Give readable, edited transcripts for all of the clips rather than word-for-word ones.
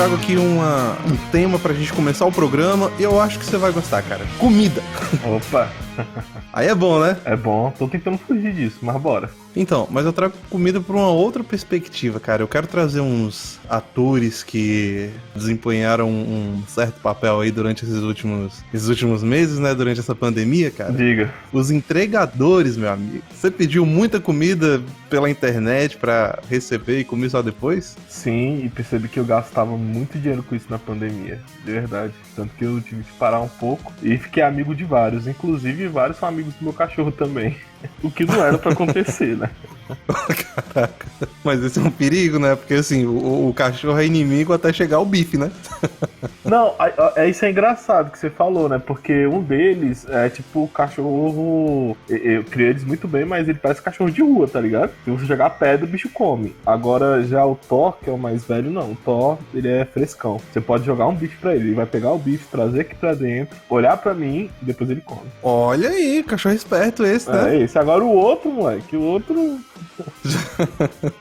trago aqui um tema pra gente começar o programa e eu acho que você vai gostar, cara. Comida. Opa! Aí é bom, né? É bom, tô tentando fugir disso, mas bora. Então, mas eu trago comida por uma outra perspectiva, cara. Eu quero trazer uns atores que desempenharam um certo papel aí durante esses últimos meses, né? Durante essa pandemia, cara. Diga. Os entregadores, meu amigo. Você pediu muita comida pela internet pra receber e comer só depois? Sim, e percebi que eu gastava muito dinheiro com isso na pandemia, de verdade. Tanto que eu tive que parar um pouco e fiquei amigo de vários. Inclusive, vários são amigos do meu cachorro também. O que não era pra acontecer, né? Caraca. Mas esse é um perigo, né? Porque assim, o cachorro é inimigo até chegar o bife, né? Não, isso é engraçado que você falou, né? Porque um deles é tipo o cachorro. Eu criei eles muito bem, mas ele parece cachorro de rua, tá ligado? Se você jogar pedra, o bicho come. Agora já o Thor, que é o mais velho, não. O Thor, ele é frescão. Você pode jogar um bife pra ele. Ele vai pegar o bife, trazer aqui pra dentro, olhar pra mim e depois ele come. Olha aí, cachorro esperto esse, né? É esse. Agora o outro, moleque, o outro.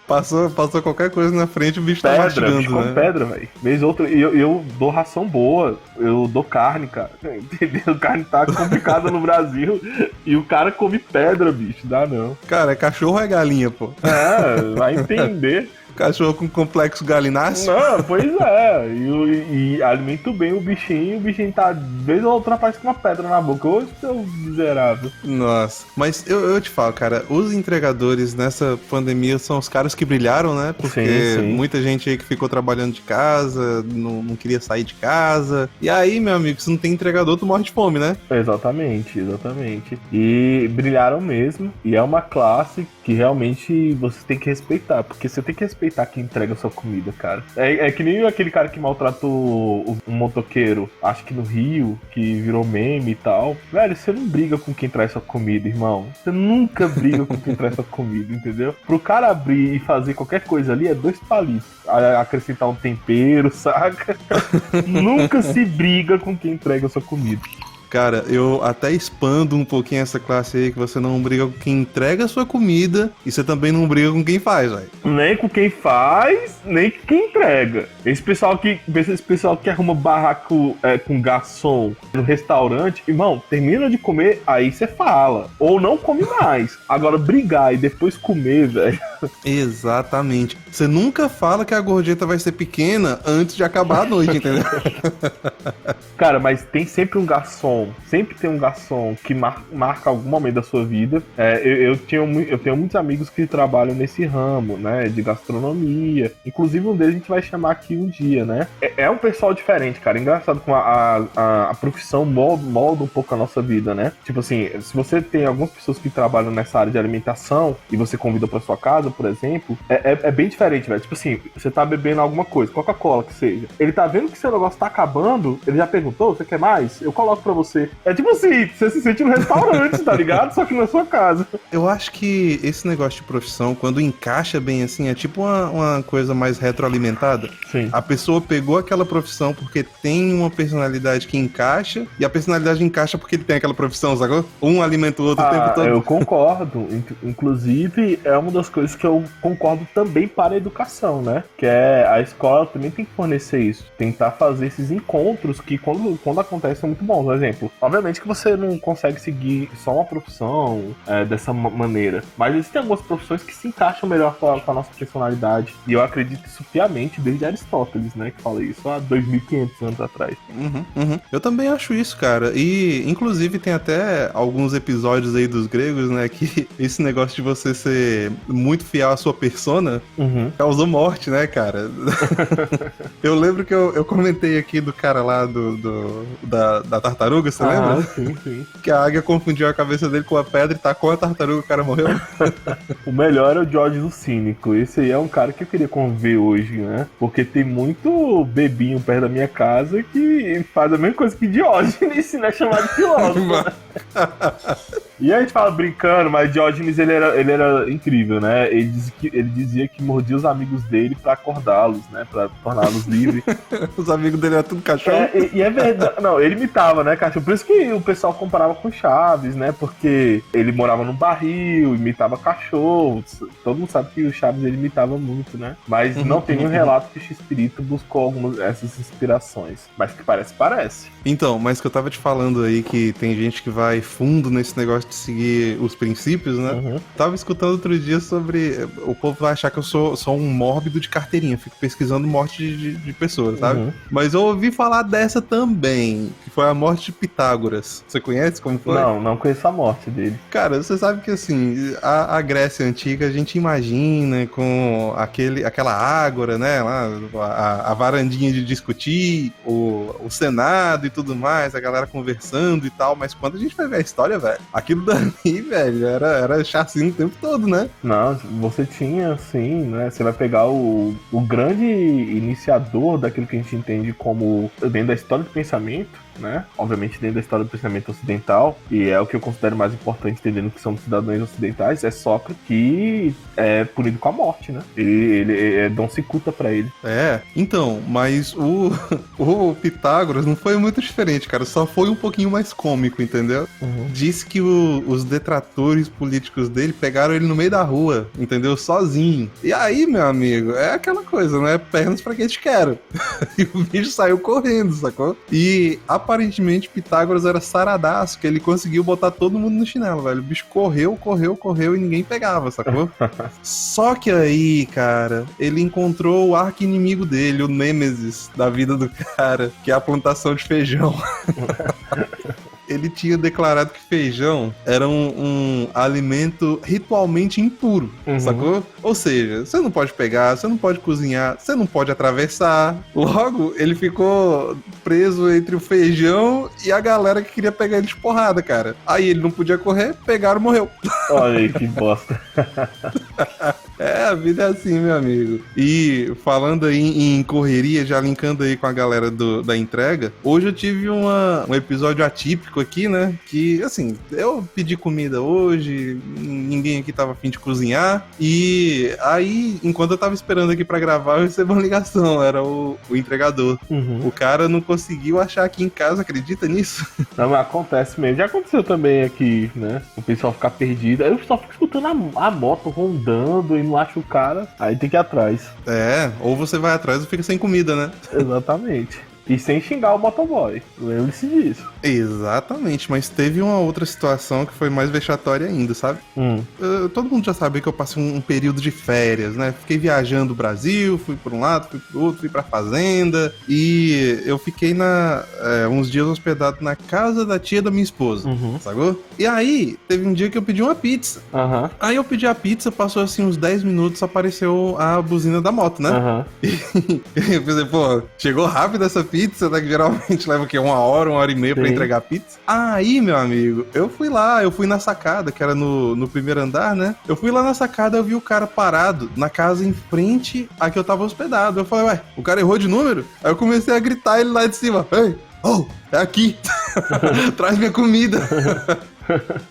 Passou qualquer coisa na frente, o bicho Pedra, tá mastigando, bicho come né? pedra, velho. Vez outra, eu dou ração boa, eu dou carne, cara. Entendeu? Carne tá complicada no Brasil e o cara come pedra, bicho. Dá não. Cara, é cachorro ou é galinha, pô? É, vai entender. Cachorro com complexo galináceo? Não, pois é. E alimento bem o bichinho tá. De vez ou outra aparece com uma pedra na boca. Ô, seu miserável. Nossa, mas eu te falo, cara, os entregadores nessa pandemia são os caras que brilharam, né? Porque Sim. muita gente aí que ficou trabalhando de casa, não queria sair de casa. E aí, meu amigo, se não tem entregador, tu morre de fome, né? Exatamente. E brilharam mesmo. E é uma classe que realmente você tem que respeitar. Porque você tem que respeitar quem entrega a sua comida, cara. É que nem aquele cara que maltratou um motoqueiro, acho que no Rio, que virou meme e tal. Velho, você não briga com quem traz sua comida, irmão. Você nunca briga com quem traz sua comida, entendeu? Pro cara abrir e fazer qualquer coisa ali é 2 palitos. Acrescentar um tempero, saca? Nunca se briga com quem entrega a sua comida. Cara, eu até expando um pouquinho essa classe aí, que você não briga com quem entrega a sua comida e você também não briga com quem faz, velho. Nem com quem faz, nem com quem entrega. Esse pessoal que arruma barraco com garçom no restaurante, irmão, termina de comer, aí você fala. Ou não come mais. Agora, brigar e depois comer, velho. Exatamente. Você nunca fala que a gorjeta vai ser pequena antes de acabar a noite, entendeu? Cara, mas tem sempre um garçom. Sempre tem um garçom que marca algum momento da sua vida. Eu tenho muitos amigos que trabalham nesse ramo, né? De gastronomia. Inclusive um deles a gente vai chamar aqui um dia, né? É um pessoal diferente, cara. Engraçado como a profissão molda um pouco a nossa vida, né? Tipo assim, se você tem algumas pessoas que trabalham nessa área de alimentação e você convida pra sua casa, por exemplo, é bem diferente, velho. Tipo assim, você tá bebendo alguma coisa, Coca-Cola que seja. Ele tá vendo que seu negócio tá acabando, ele já perguntou, você quer mais? Eu coloco pra você. É tipo assim, você se sente no restaurante, tá ligado? Só que na sua casa. Eu acho que esse negócio de profissão, quando encaixa bem assim, é tipo uma coisa mais retroalimentada. Sim. A pessoa pegou aquela profissão porque tem uma personalidade que encaixa, e a personalidade encaixa porque ele tem aquela profissão, sacou? Um alimenta o outro o tempo todo. Eu concordo. Inclusive, é uma das coisas que eu concordo também para a educação, né? Que é a escola também tem que fornecer isso. Tentar fazer esses encontros que quando acontecem são muito bons. Por exemplo, obviamente que você não consegue seguir só uma profissão dessa maneira, mas existem algumas profissões que se encaixam melhor com a nossa personalidade. E eu acredito isso piamente desde Aristóteles, né? Que fala isso há 2.500 anos atrás. Uhum. Eu também acho isso, cara. E, inclusive, tem até alguns episódios aí dos gregos, né? Que esse negócio de você ser muito fiel à sua persona causou morte, né, cara? Eu lembro que eu comentei aqui do cara lá da tartaruga, você lembra? Sim. Que a águia confundiu a cabeça dele com a pedra e tacou a tartaruga e o cara morreu. O melhor é o Diógenes o Cínico. Esse aí é um cara que eu queria conviver hoje, né? Porque tem muito bebinho perto da minha casa que faz a mesma coisa que Diógenes, né? Chamado de filósofo. E a gente fala brincando, mas Diógenes ele era incrível, né? ele dizia que mordia os amigos dele pra acordá-los, né? Pra torná-los livres. Os amigos dele eram tudo cachorro? E é verdade. Não, ele imitava, né, cachorro? Por isso que o pessoal comparava com Chaves, né? Porque ele morava num barril, imitava cachorros. Todo mundo sabe que o Chaves ele imitava muito, né? Mas não tem nenhum relato que o X-Espírito buscou algumas dessas inspirações. Mas que parece. Então, mas que eu tava te falando aí que tem gente que vai fundo nesse negócio de seguir os princípios, né? Uhum. Tava escutando outro dia sobre... O povo vai achar que eu sou um mórbido de carteirinha, fico pesquisando morte de pessoas, sabe? Uhum. Mas eu ouvi falar dessa também, que foi a morte de Pitágoras. Você conhece como foi? Não conheço a morte dele. Cara, você sabe que assim, a Grécia Antiga a gente imagina com aquela ágora, né? Lá, a varandinha de discutir, o Senado e tudo mais, a galera conversando e tal, mas quando a gente vai ver a história, velho, aquilo dali, velho, era chassi o tempo todo, né? Não, você tinha, assim, né? Você vai pegar o grande iniciador daquilo que a gente entende como dentro da história do pensamento, né? Obviamente dentro da história do pensamento ocidental, e é o que eu considero mais importante entendendo que somos cidadãos ocidentais, é Sócrates, que é punido com a morte, né? Ele Dom Cicuta pra ele. Então, mas o Pitágoras não foi muito diferente, cara, só foi um pouquinho mais cômico, entendeu? Uhum. Disse que os detratores políticos dele pegaram ele no meio da rua, entendeu? Sozinho. E aí, meu amigo, é aquela coisa, né? Pernas pra quem te quero. E o bicho saiu correndo, sacou? E aparentemente Pitágoras era saradaço, que ele conseguiu botar todo mundo no chinelo, velho. O bicho correu e ninguém pegava, sacou? Só que aí, cara, ele encontrou o arqui-inimigo dele, o Nêmesis da vida do cara, que é a plantação de feijão. Ele tinha declarado que feijão era um alimento ritualmente impuro, sacou? Ou seja, você não pode pegar, você não pode cozinhar, você não pode atravessar. Logo, ele ficou preso entre o feijão e a galera que queria pegar ele de porrada, cara. Aí ele não podia correr, pegaram e morreu. Olha aí, que bosta. A vida é assim, meu amigo. E falando aí em correria, já linkando aí com a galera da entrega, hoje eu tive um episódio atípico aqui, né? Que, assim, eu pedi comida hoje, ninguém aqui tava a fim de cozinhar, e aí, enquanto eu tava esperando aqui pra gravar, eu recebi uma ligação, era o entregador. O cara não conseguiu achar aqui em casa, acredita nisso? Não, mas acontece mesmo. Já aconteceu também aqui, né? O pessoal ficar perdido. Aí eu só fico escutando a moto rondando e não acho o cara. Aí tem que ir atrás. Ou você vai atrás ou fica sem comida, né? Exatamente. E sem xingar o motoboy. Lembre-se disso. Exatamente, mas teve uma outra situação que foi mais vexatória ainda, sabe? Todo mundo já sabe que eu passei um período de férias, né? Fiquei viajando o Brasil, fui por um lado, fui pro outro, fui pra fazenda. E eu fiquei uns dias hospedado na casa da tia da minha esposa, sacou? E aí, teve um dia que eu pedi uma pizza. Aí eu pedi a pizza, passou assim uns 10 minutos, apareceu a buzina da moto, né? E eu pensei, pô, chegou rápido essa pizza, né? Que geralmente leva o quê? Uma hora e meia pra entregar a pizza. Aí, meu amigo, eu fui na sacada, que era no primeiro andar, né? Eu fui lá na sacada, eu vi o cara parado na casa em frente a que eu tava hospedado. Eu falei, ué, o cara errou de número? Aí eu comecei a gritar ele lá de cima. Ei, é aqui. Traz minha comida.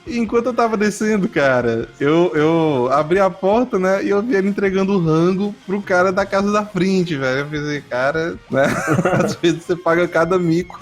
Enquanto eu tava descendo, cara, eu abri a porta, né, e eu vi ele entregando o rango pro cara da casa da frente, velho. Eu pensei, cara, né, às vezes você paga cada mico.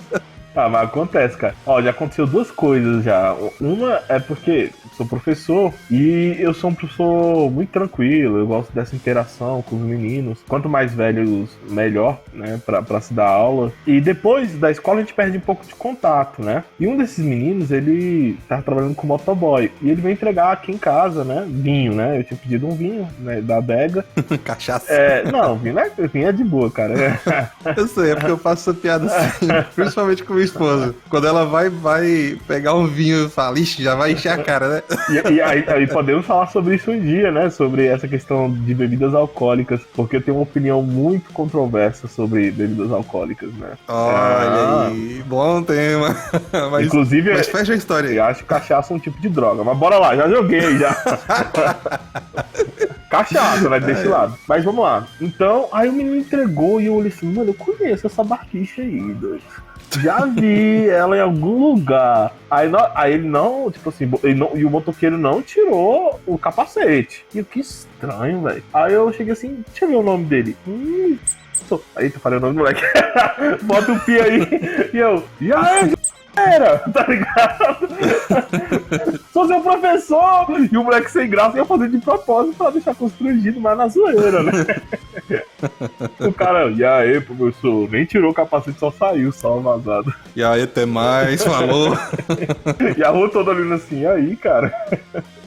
Ah, mas acontece, cara. Ó, já aconteceu duas coisas já. Uma é porque sou professor e eu sou um professor muito tranquilo, eu gosto dessa interação com os meninos. Quanto mais velhos, melhor, né, pra se dar aula. E depois da escola a gente perde um pouco de contato, né? E um desses meninos, ele tava trabalhando com motoboy e ele veio entregar aqui em casa, né, vinho, né? Eu tinha pedido um vinho, né, da adega. Cachaça. Não, vinho é de boa, cara. Eu sei, é porque eu faço essa piada assim, principalmente com minha esposa. Quando ela vai pegar um vinho e fala, ixi, já vai encher a cara, né? E aí podemos falar sobre isso um dia, né? Sobre essa questão de bebidas alcoólicas, porque eu tenho uma opinião muito controversa sobre bebidas alcoólicas, né? Olha aí, bom tema. Inclusive, mas fecha a história aí. Eu acho cachaça um tipo de droga, mas bora lá, já joguei, já. Cachaça, vai desse lado. Mas vamos lá. Então, aí o menino entregou e eu olhei assim, mano, eu conheço essa barquicha aí, doido. Já vi ela em algum lugar. Aí ele não, tipo assim, e o motoqueiro não tirou o capacete. E eu, que estranho, velho. Aí eu cheguei assim, deixa eu ver o nome dele. Aí tu falei o nome do moleque. Bota o pi aí. E eu, era, tá ligado? Sou seu professor! E o moleque sem graça ia fazer de propósito pra deixar constrangido, mas na zoeira, né? O cara, e aí, professor, nem tirou o capacete, só saiu, só vazado. E aí, até mais, falou. E a rua toda olhando assim, e aí, cara?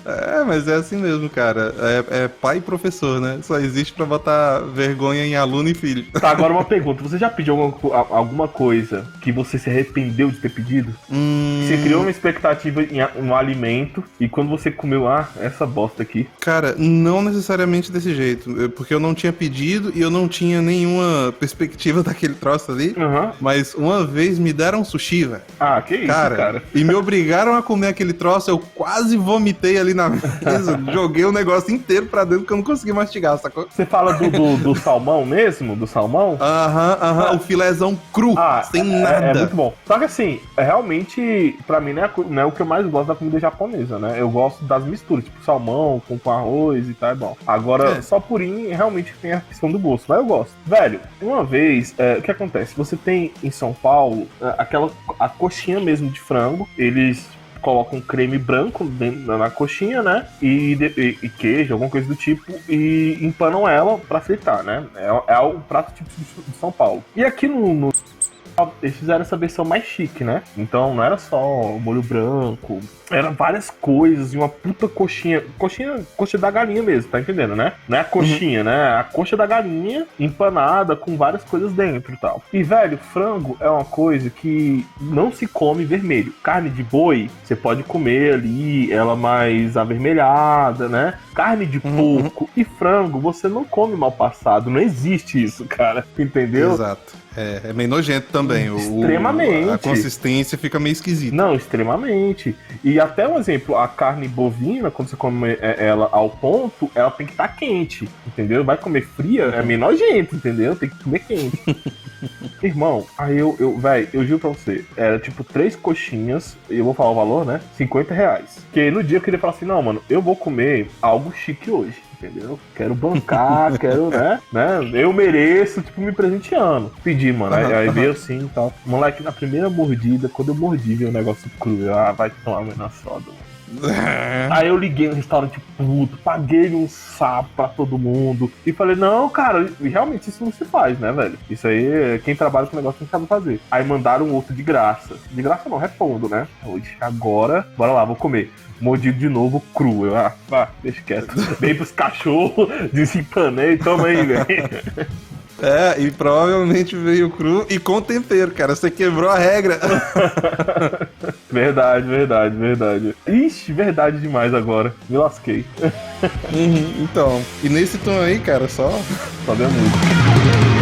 É, mas é assim mesmo, cara. É pai e professor, né? Só existe pra botar vergonha em aluno e filho. Tá, agora uma pergunta. Você já pediu alguma coisa que você se arrependeu de ter pedido? Você criou uma expectativa em um alimento e quando você comeu, essa bosta aqui. Cara, não necessariamente desse jeito. Porque eu não tinha pedido e eu não tinha nenhuma perspectiva daquele troço ali. Mas uma vez me deram sushi, velho. Que isso, cara. E me obrigaram a comer aquele troço, eu quase vomitei ali na mesa, joguei o negócio inteiro pra dentro que eu não consegui mastigar, sacou? Você fala do salmão mesmo? Do salmão? O filézão cru, sem nada. É muito bom. Só que assim, realmente, pra mim, não é o que eu mais gosto da comida japonesa, né? Eu gosto das misturas, tipo salmão com arroz e tal, é bom. Agora, só purinho, realmente tem a questão do gosto, mas eu gosto. Velho, uma vez, o que acontece? Você tem em São Paulo, a coxinha mesmo de frango, eles colocam creme branco na coxinha, né? E queijo, alguma coisa do tipo, e empanam ela pra fritar, né? É o prato típico de São Paulo. E aqui eles fizeram essa versão mais chique, né? Então não era só molho branco, eram várias coisas e uma puta coxinha. Coxa da galinha mesmo, tá entendendo, né? Não é a coxinha, né? A coxa da galinha empanada com várias coisas dentro e tal. E, velho, frango é uma coisa que não se come vermelho. Carne de boi, você pode comer ali, ela mais avermelhada, né? Carne de porco e frango, você não come mal passado. Não existe isso, cara. Entendeu? Exato. É meio nojento também. Extremamente. A consistência fica meio esquisita. Não, extremamente. E até um exemplo, a carne bovina, quando você come ela ao ponto, ela tem que estar quente, entendeu? Vai comer fria, é meio nojento, entendeu? Tem que comer quente. Irmão, aí eu juro pra você, era tipo 3 coxinhas, e eu vou falar o valor, né? R$50. Porque no dia eu queria falar assim, não, mano, eu vou comer algo chique hoje. Entendeu? Quero bancar, quero, né? Eu mereço, tipo, me presenteando. Pedi, mano. Aí veio assim e tal. Moleque, na primeira mordida, quando eu mordi, veio um negócio cru. Vai tomar uma na soda, mano. Aí eu liguei no restaurante puto, paguei um sapo pra todo mundo e falei, não, cara, realmente isso não se faz, né, velho? Isso aí, quem trabalha com o negócio não sabe fazer. Aí mandaram um outro de graça. De graça não, repondo, né? Hoje, agora, bora lá, vou comer. Mordido de novo, cru. Eu, deixa quieto. Dei pros cachorros, desempanei, toma aí, velho. E provavelmente veio cru e com tempero, cara. Você quebrou a regra. Verdade. Ixi, verdade demais agora. Me lasquei. Então, e nesse tom aí, cara, só deu muito.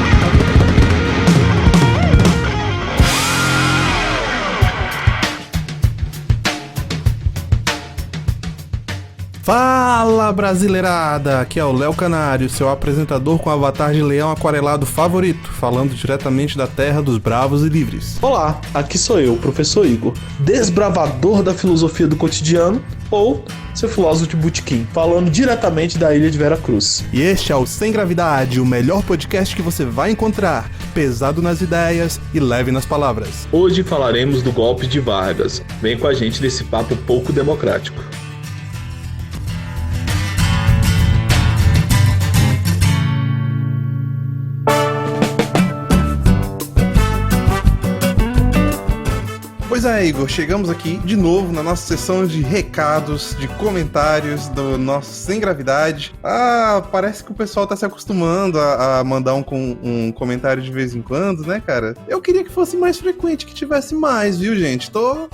Fala, brasileirada! Aqui é o Léo Canário, seu apresentador com avatar de leão aquarelado favorito, falando diretamente da terra dos bravos e livres. Olá, aqui sou eu, o professor Igor, desbravador da filosofia do cotidiano, ou seu filósofo de botequim, falando diretamente da ilha de Vera Cruz. E este é o Sem Gravidade, o melhor podcast que você vai encontrar, pesado nas ideias e leve nas palavras. Hoje falaremos do golpe de Vargas. Vem com a gente nesse papo pouco democrático. Pois é, Igor, chegamos aqui de novo na nossa sessão de recados, de comentários do nosso Sem Gravidade. Parece que o pessoal tá se acostumando a mandar um comentário de vez em quando, né, cara? Eu queria que fosse mais frequente, que tivesse mais, viu, gente? Tô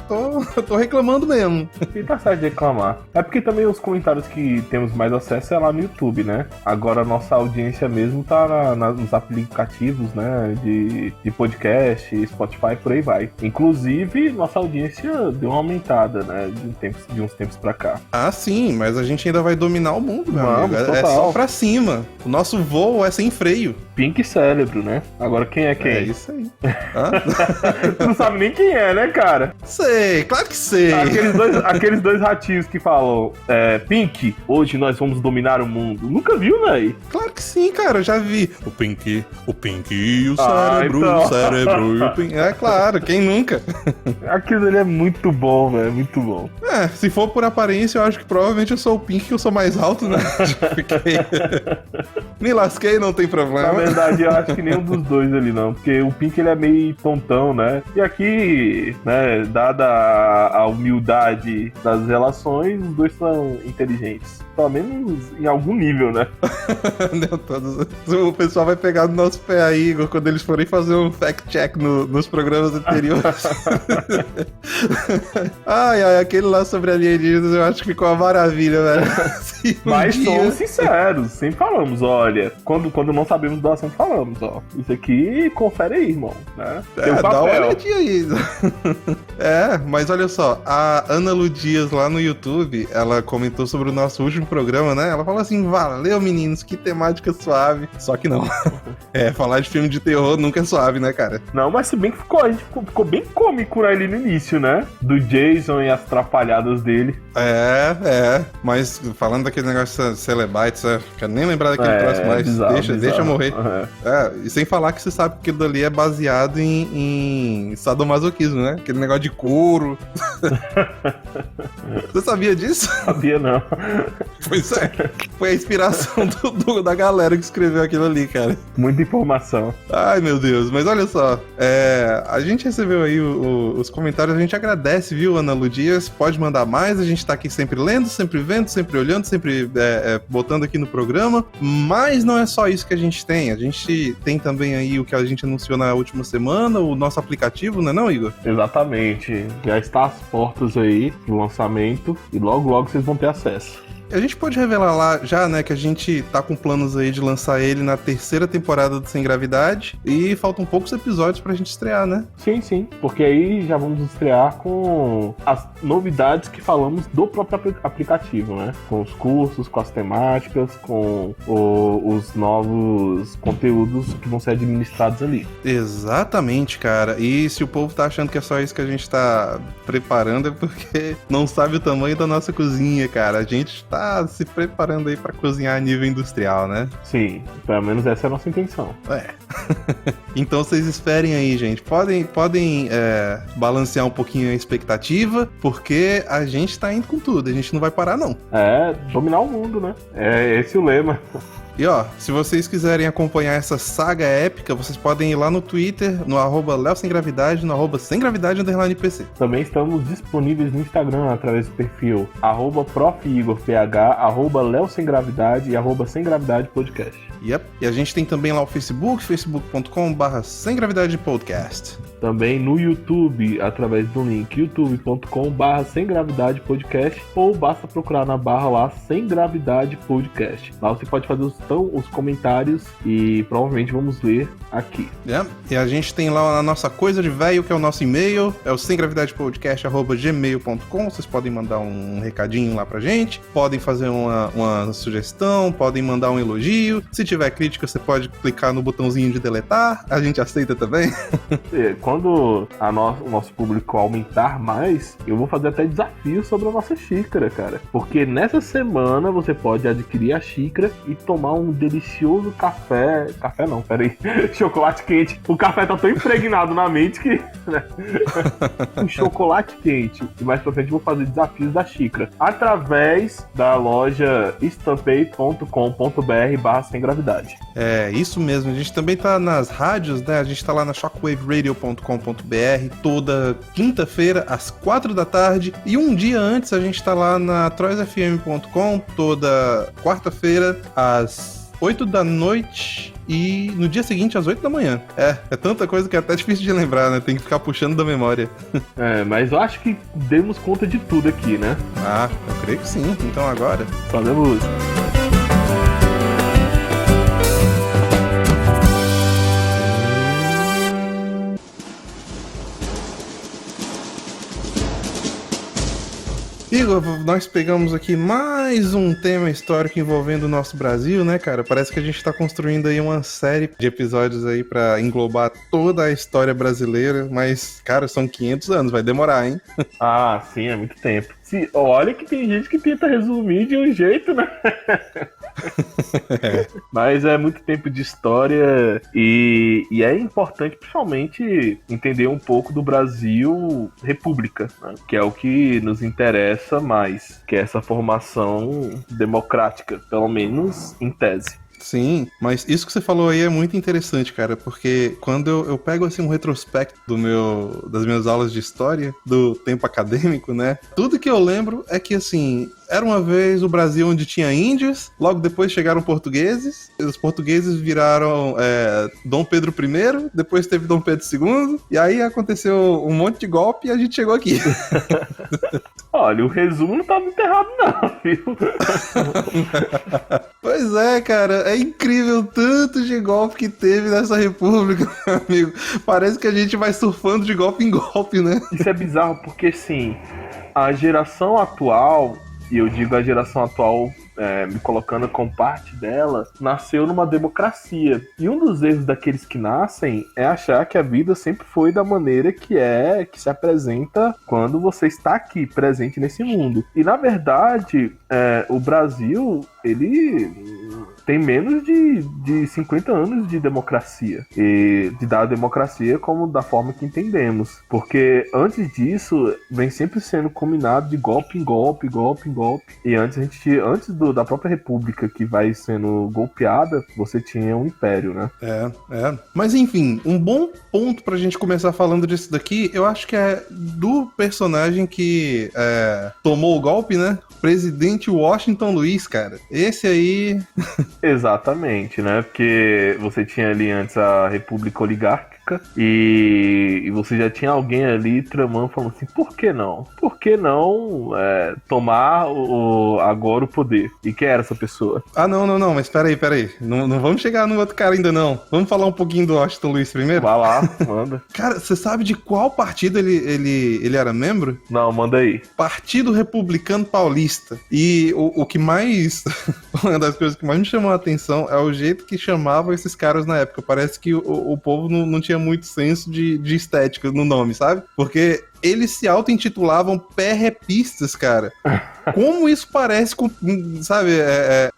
reclamando mesmo. E tá certo de reclamar. É porque também os comentários que temos mais acesso é lá no YouTube, né? Agora a nossa audiência mesmo tá nos aplicativos, né, de podcast, Spotify, por aí vai. Inclusive, nossa audiência deu uma aumentada, né? De uns tempos pra cá. Sim, mas a gente ainda vai dominar o mundo, meu amigo. É só pra cima. O nosso voo é sem freio. Pink Cérebro, né? Agora quem é quem? É isso aí. Tu não sabe nem quem é, né, cara? Sei, claro que sei. Aqueles dois ratinhos que falam, Pink, hoje nós vamos dominar o mundo. Nunca viu, véi? Claro que sim, cara, eu já vi. O Pink e o cérebro, então. o cérebro e o Pink. É claro, quem nunca? Aquilo ali é muito bom, velho, muito bom. Se for por aparência, eu acho que provavelmente eu sou o Pink, que eu sou mais alto, né? Fiquei... Me lasquei, não tem problema. Na verdade, eu acho que nenhum dos dois ali não, porque o Pink ele é meio tontão, né? E aqui, né, dada a humildade das relações, os dois são inteligentes. Pelo menos em algum nível, né? Não, todos... O pessoal vai pegar no nosso pé aí, Igor, quando eles forem fazer um fact-check nos programas anteriores. Ai, aquele lá sobre alienígenas eu acho que ficou uma maravilha, velho. Mas somos sinceros, sempre falamos, olha, quando não sabemos do assunto, falamos, ó. Isso aqui, confere aí, irmão, né? Dá uma olhadinha aí. Mas olha só, a Ana Lu Dias lá no YouTube, ela comentou sobre o nosso último programa, né? Ela falou assim, valeu meninos, que temática suave. Só que não. Falar de filme de terror nunca é suave, né, cara? Não, mas se bem que a gente ficou bem cômico ali no início, né? Do Jason e as trapalhadas dele. Mas falando daquele negócio de Celebites, quero nem lembrar daquele próximo mais. Bizarro. Deixa eu morrer. E sem falar que você sabe que aquilo dali é baseado em sadomasoquismo, né? Aquele negócio de couro. Você sabia disso? Sabia não. Pois é. Foi a inspiração da galera que escreveu aquilo ali, cara. Muita informação. Ai, meu Deus. Mas olha só, a gente recebeu aí os comentários, a gente agradece, viu, Ana Lu Dias? Pode mandar mais, a gente tá aqui sempre lendo, sempre vendo, sempre olhando, sempre botando aqui no programa. Mas não é só isso que a gente tem também aí o que a gente anunciou na última semana, o nosso aplicativo, não é não, Igor? Exatamente. Já está às portas aí do lançamento e logo vocês vão ter acesso. A gente pode revelar lá já, né, que a gente tá com planos aí de lançar ele na 3ª temporada do Sem Gravidade e faltam poucos episódios pra gente estrear, né? Sim, porque aí já vamos estrear com as novidades que falamos do próprio aplicativo, né? Com os cursos, com as temáticas, com os novos conteúdos que vão ser administrados ali. Exatamente, cara. E se o povo tá achando que é só isso que a gente tá preparando, é porque não sabe o tamanho da nossa cozinha, cara. A gente tá se preparando aí pra cozinhar a nível industrial, né? Sim, pelo menos essa é a nossa intenção. Então vocês esperem aí, gente. Podem balancear um pouquinho a expectativa, porque a gente tá indo com tudo, a gente não vai parar, não. Dominar o mundo, né? É esse o lema. E ó, se vocês quiserem acompanhar essa saga épica, vocês podem ir lá no Twitter, no @LeoSemGravidade, no @SemGravidade_PC. Também estamos disponíveis no Instagram através do perfil @ProfIgorPH, @LeoSemGravidade e @SemGravidadePodcast. E a gente tem também lá o Facebook, facebook.com/SemGravidadePodcast. Também no YouTube, através do link youtube.com/SemGravidadePodcast, ou basta procurar na barra lá Sem Gravidade Podcast. Lá você pode fazer os comentários e provavelmente vamos ler aqui. E a gente tem lá a nossa coisa de velho, que é o nosso e-mail, é o semgravidadepodcast@gmail.com. Vocês podem mandar um recadinho lá pra gente, podem fazer uma sugestão, podem mandar um elogio. Se tiver crítica, você pode clicar no botãozinho de deletar, a gente aceita também. Quando o nosso público aumentar mais, eu vou fazer até desafios sobre a nossa xícara, cara. Porque nessa semana você pode adquirir a xícara e tomar um delicioso café. Café não, peraí. Chocolate quente. O café tá tão impregnado na mente que... Né? Um chocolate quente. E mais pra frente eu vou fazer desafios da xícara através da loja estampei.com.br/semgravidade. É, isso mesmo. A gente também tá nas rádios, né? A gente tá lá na shockwaveradio.com.br toda quinta-feira às 4 da tarde, e um dia antes a gente tá lá na troisfm.com toda quarta-feira às 8 da noite e no dia seguinte às 8 da manhã. É tanta coisa que é até difícil de lembrar, né? Tem que ficar puxando da memória. Mas eu acho que demos conta de tudo aqui, né? Eu creio que sim. Então agora... Sobe a música. Igor, Igor, nós pegamos aqui mais um tema histórico envolvendo o nosso Brasil, né, cara? Parece que a gente tá construindo aí uma série de episódios aí pra englobar toda a história brasileira, mas, cara, são 500 anos, vai demorar, hein? Ah, sim, é muito tempo. Olha que tem gente que tenta resumir de um jeito, né? Mas é muito tempo de história e é importante, principalmente, entender um pouco do Brasil República, né? Que é o que nos interessa mais, que é essa formação democrática, pelo menos em tese. Sim, mas isso que você falou aí é muito interessante, cara, porque quando eu pego assim um retrospecto das minhas aulas de história, do tempo acadêmico, né? Tudo que eu lembro é que assim, era uma vez o Brasil onde tinha índios, logo depois chegaram portugueses, os portugueses viraram Dom Pedro I, depois teve Dom Pedro II, e aí aconteceu um monte de golpe e a gente chegou aqui. Olha, o resumo não tá muito errado não, viu? Pois é, cara, é incrível tanto de golpe que teve nessa república, meu amigo. Parece que a gente vai surfando de golpe em golpe, né? Isso é bizarro porque, assim, a geração atual, e eu digo a geração atual me colocando como parte dela, nasceu numa democracia. E um dos erros daqueles que nascem é achar que a vida sempre foi da maneira que se apresenta quando você está aqui, presente nesse mundo. E, na verdade, o Brasil, ele tem menos de 50 anos de democracia. E de dar a democracia como da forma que entendemos. Porque antes disso, vem sempre sendo combinado de golpe em golpe, golpe em golpe. E antes da própria república que vai sendo golpeada, você tinha um império, né? Mas enfim, um bom ponto pra gente começar falando disso daqui, eu acho que é do personagem que tomou o golpe, né? Presidente Washington Luiz, cara. Esse aí... Exatamente, né? Porque você tinha ali antes a República Oligárquica e você já tinha alguém ali tramando, falando assim, por que não? Por que não tomar agora o poder? E quem era essa pessoa? Ah, não, mas peraí. Não vamos chegar no outro cara ainda não. Vamos falar um pouquinho do Washington Luiz primeiro? Vai lá, manda. Cara, você sabe de qual partido ele era membro? Não, manda aí. Partido Republicano Paulista. E o que mais... uma das coisas que mais me chamou a atenção é o jeito que chamavam esses caras na época. Parece que o povo não tinha muito senso de estética no nome, sabe? Porque eles se auto-intitulavam perrepistas, cara. Como isso parece com, sabe,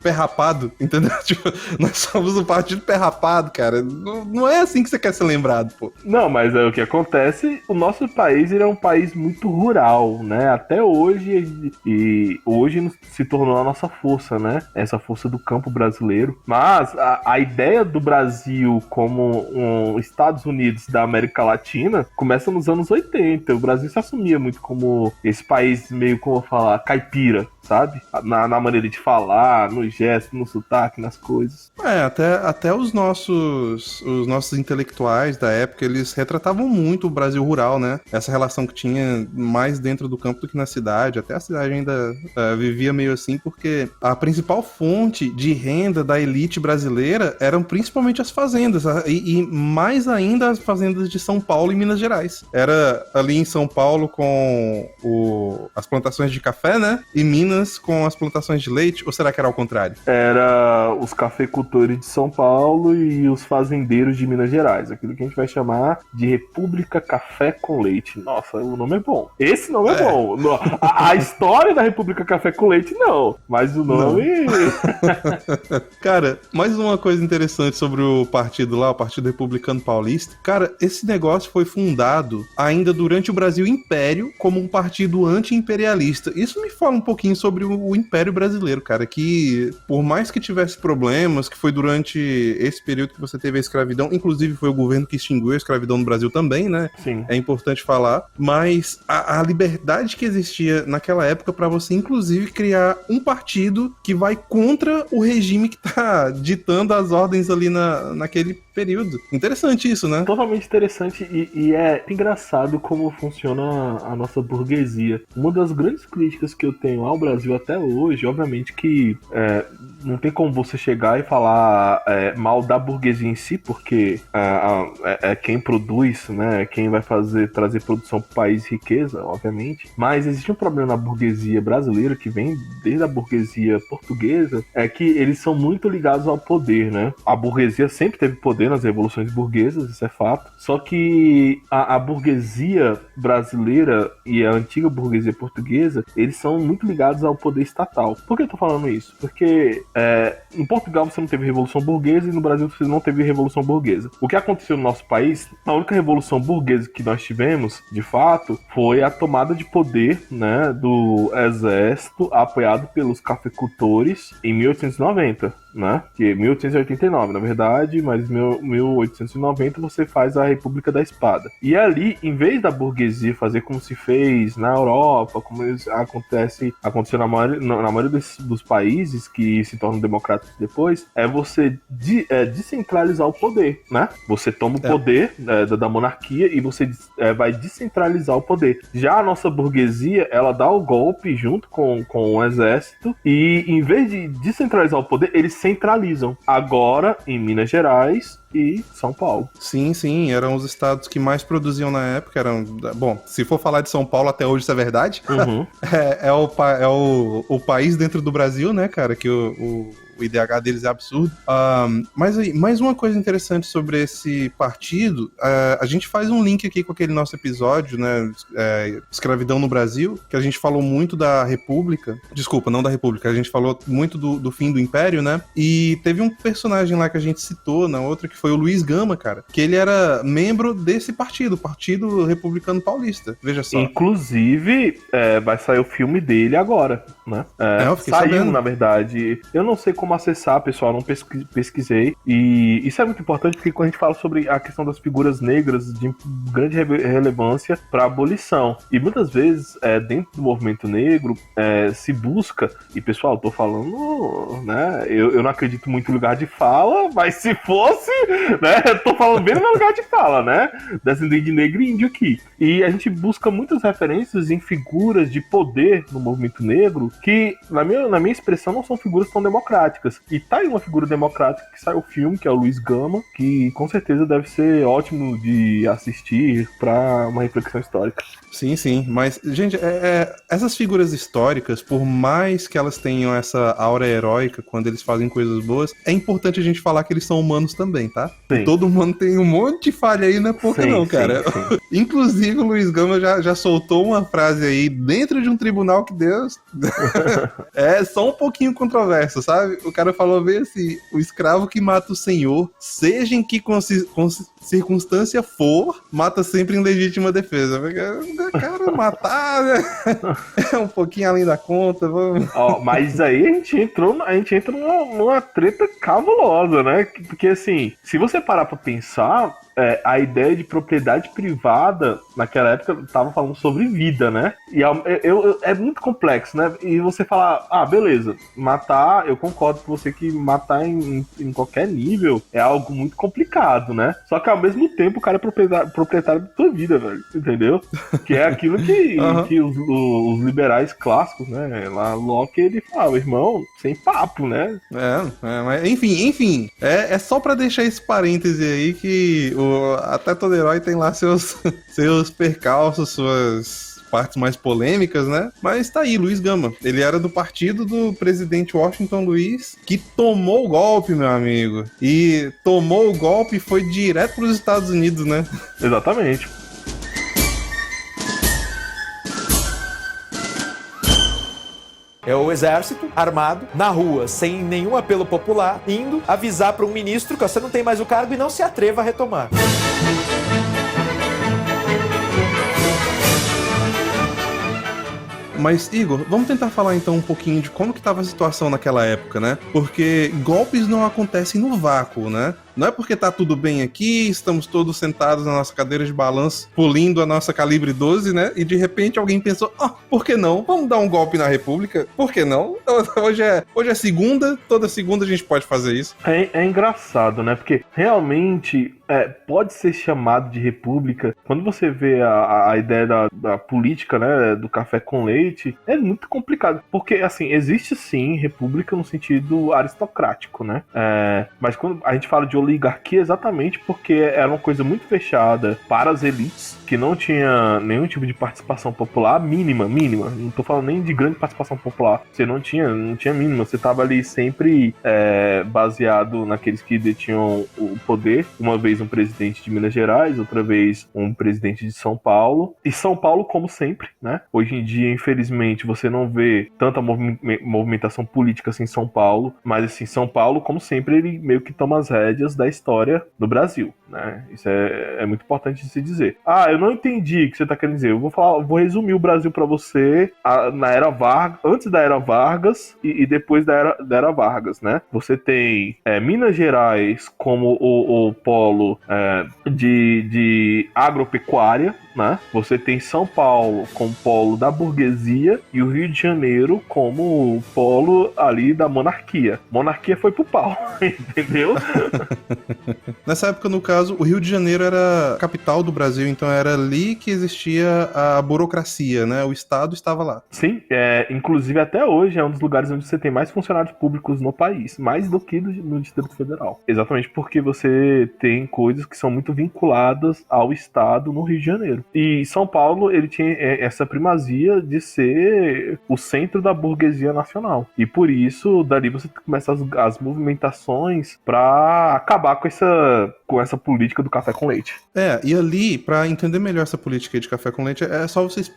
perrapado, entendeu? Tipo, nós somos o partido perrapado, cara. Não é assim que você quer ser lembrado, pô. Não, mas o que acontece, o nosso país ele é um país muito rural, né? Até hoje, e hoje se tornou a nossa força, né? Essa força do campo brasileiro. Mas a ideia do Brasil como Estados Unidos da América Latina começa nos anos 80. O Brasil se assumia muito como esse país meio, como eu falar, caipira, sabe? Na maneira de falar, no gesto, no sotaque, nas coisas. Até os nossos intelectuais da época, eles retratavam muito o Brasil rural, né? Essa relação que tinha mais dentro do campo do que na cidade. Até a cidade ainda vivia meio assim, porque a principal fonte de renda da elite brasileira eram principalmente as fazendas, e mais ainda as fazendas de São Paulo e Minas Gerais. Era ali em São Paulo com as plantações de café, né? E Minas com as plantações de leite, ou será que era ao contrário? Era os cafeicultores de São Paulo e os fazendeiros de Minas Gerais, aquilo que a gente vai chamar de República Café com Leite. Nossa, o nome é bom. Esse nome é bom. A história da República Café com Leite, não. Mas o nome... Cara, mais uma coisa interessante sobre o partido lá, o Partido Republicano Paulista. Cara, esse negócio foi fundado ainda durante o Brasil Império como um partido anti-imperialista. Isso me fala um pouquinho sobre o Império Brasileiro, cara, que por mais que tivesse problemas, que foi durante esse período que você teve a escravidão, inclusive foi o governo que extinguiu a escravidão no Brasil também, né? Sim. É importante falar, mas a liberdade que existia naquela época pra você, inclusive, criar um partido que vai contra o regime que tá ditando as ordens ali naquele período. Interessante isso, né? Totalmente interessante e é engraçado como funciona a nossa burguesia. Uma das grandes críticas que eu tenho ao Brasil Brasil até hoje, obviamente que não tem como você chegar e falar mal da burguesia em si, porque é quem produz, né? É quem vai trazer produção para o país, riqueza, obviamente. Mas existe um problema na burguesia brasileira, que vem desde a burguesia portuguesa, é que eles são muito ligados ao poder, né? A burguesia sempre teve poder nas revoluções burguesas, isso é fato. Só que a burguesia brasileira e a antiga burguesia portuguesa, eles são muito ligados ao poder estatal. Por que eu tô falando isso? Porque em Portugal você não teve revolução burguesa e no Brasil você não teve revolução burguesa. O que aconteceu no nosso país, a única revolução burguesa que nós tivemos, de fato, foi a tomada de poder, né, do exército apoiado pelos cafeicultores em 1890, né? Que é 1889, na verdade, mas 1890 você faz a República da Espada. E ali, em vez da burguesia fazer como se fez na Europa, como aconteceu na maioria dos países que se tornam democráticos depois, é você descentralizar o poder, né? Você toma o poder da monarquia e você vai descentralizar o poder. Já a nossa burguesia, ela dá o golpe junto com o exército e, em vez de descentralizar o poder, eles centralizam. Agora, em Minas Gerais e São Paulo. Sim, eram os estados que mais produziam na época. Bom, se for falar de São Paulo, até hoje isso é verdade. Uhum. é o país dentro do Brasil, né, cara, que o IDH deles é absurdo. Mas aí, mais uma coisa interessante sobre esse partido, a gente faz um link aqui com aquele nosso episódio, né, Escravidão no Brasil, que a gente falou muito da República, desculpa, não da República, a gente falou muito do fim do Império, né, e teve um personagem lá que a gente citou na outra, que foi o Luiz Gama, cara, que ele era membro desse partido, o Partido Republicano Paulista, veja só. Inclusive, vai sair o filme dele agora, né, saiu, sabendo. Na verdade, eu não sei como acessar, pessoal, não pesquisei. E isso é muito importante porque quando a gente fala sobre a questão das figuras negras de grande relevância para a abolição. E muitas vezes, dentro do movimento negro, se busca, e pessoal, eu tô falando, né, eu não acredito muito em lugar de fala, mas se fosse, né, eu tô falando bem no meu lugar de fala, né, descendente de negro e índio aqui. E a gente busca muitas referências em figuras de poder no movimento negro que, na minha expressão, não são figuras tão democráticas. E tá aí uma figura democrática que saiu o filme, que é o Luiz Gama, que com certeza deve ser ótimo de assistir para uma reflexão histórica. Sim, mas, gente, essas figuras históricas, por mais que elas tenham essa aura heróica quando eles fazem coisas boas, é importante a gente falar que eles são humanos também, tá? Sim. Todo humano tem um monte de falha aí, não é pouca não, cara. Sim. Inclusive, o Luiz Gama já soltou uma frase aí dentro de um tribunal que Deus... é só um pouquinho controverso, sabe? O cara falou bem assim, o escravo que mata o senhor, seja em que circunstância for, mata sempre em legítima defesa. Cara, matar, né? É um pouquinho além da conta. Vamos... mas aí a gente entra numa treta cabulosa, né? Porque assim, se você parar pra pensar, a ideia de propriedade privada naquela época tava falando sobre vida, né? E é muito complexo, né? E você falar, beleza, matar, eu concordo com você que matar em qualquer nível é algo muito complicado, né? Só que ao mesmo tempo o cara é proprietário da tua vida, velho, entendeu? Que é aquilo que os liberais clássicos, né? Lá Locke, ele fala, irmão, sem papo, né? Mas enfim, é só pra deixar esse parêntese aí que até todo herói tem lá seus percalços, suas partes mais polêmicas, né? Mas tá aí, Luiz Gama. Ele era do partido do presidente Washington Luiz, que tomou o golpe, meu amigo. E tomou o golpe e foi direto pros Estados Unidos, né? Exatamente. É o exército armado, na rua, sem nenhum apelo popular, indo avisar para um ministro que você não tem mais o cargo e não se atreva a retomar. Mas, Igor, vamos tentar falar então um pouquinho de como que estava a situação naquela época, né? Porque golpes não acontecem no vácuo, né? Não é porque tá tudo bem aqui, estamos todos sentados na nossa cadeira de balanço, pulindo a nossa calibre 12, né? E de repente alguém pensou, por que não? Vamos dar um golpe na República? Por que não? Hoje é segunda, toda segunda a gente pode fazer isso. É engraçado, né? Porque realmente pode ser chamado de república. Quando você vê a ideia da política, né, do café com leite, é muito complicado. Porque, assim, existe sim república no sentido aristocrático, né? Mas quando a gente fala de oligarquia, exatamente porque era uma coisa muito fechada para as elites, que não tinha nenhum tipo de participação popular, mínima. Não tô falando nem de grande participação popular. Você não tinha mínima. Você tava ali sempre baseado naqueles que detinham o poder. Uma vez um presidente de Minas Gerais, outra vez um presidente de São Paulo. E São Paulo, como sempre, né? Hoje em dia, infelizmente, você não vê tanta movimentação política assim em São Paulo, mas assim, São Paulo, como sempre, ele meio que toma as rédeas da história do Brasil, né? Isso é muito importante de se dizer. Eu não entendi o que você tá querendo dizer. Eu vou resumir o Brasil pra você na era Vargas, antes da era Vargas e depois da era Vargas, né? Você tem Minas Gerais como o polo de agropecuária, né? Você tem São Paulo como polo da burguesia e o Rio de Janeiro como polo ali da monarquia. Monarquia foi pro pau, entendeu? Nessa época, no caso, o Rio de Janeiro era a capital do Brasil, então era ali que existia a burocracia, né? O Estado estava lá. Sim, inclusive até hoje é um dos lugares onde você tem mais funcionários públicos no país, mais do que no Distrito Federal. Exatamente porque você tem coisas que são muito vinculadas ao Estado no Rio de Janeiro. E São Paulo, ele tinha essa primazia de ser o centro da burguesia nacional. E por isso, dali você começa as movimentações para acabar com essa política do café com leite. E ali, pra entender melhor essa política de café com leite, é só vocês...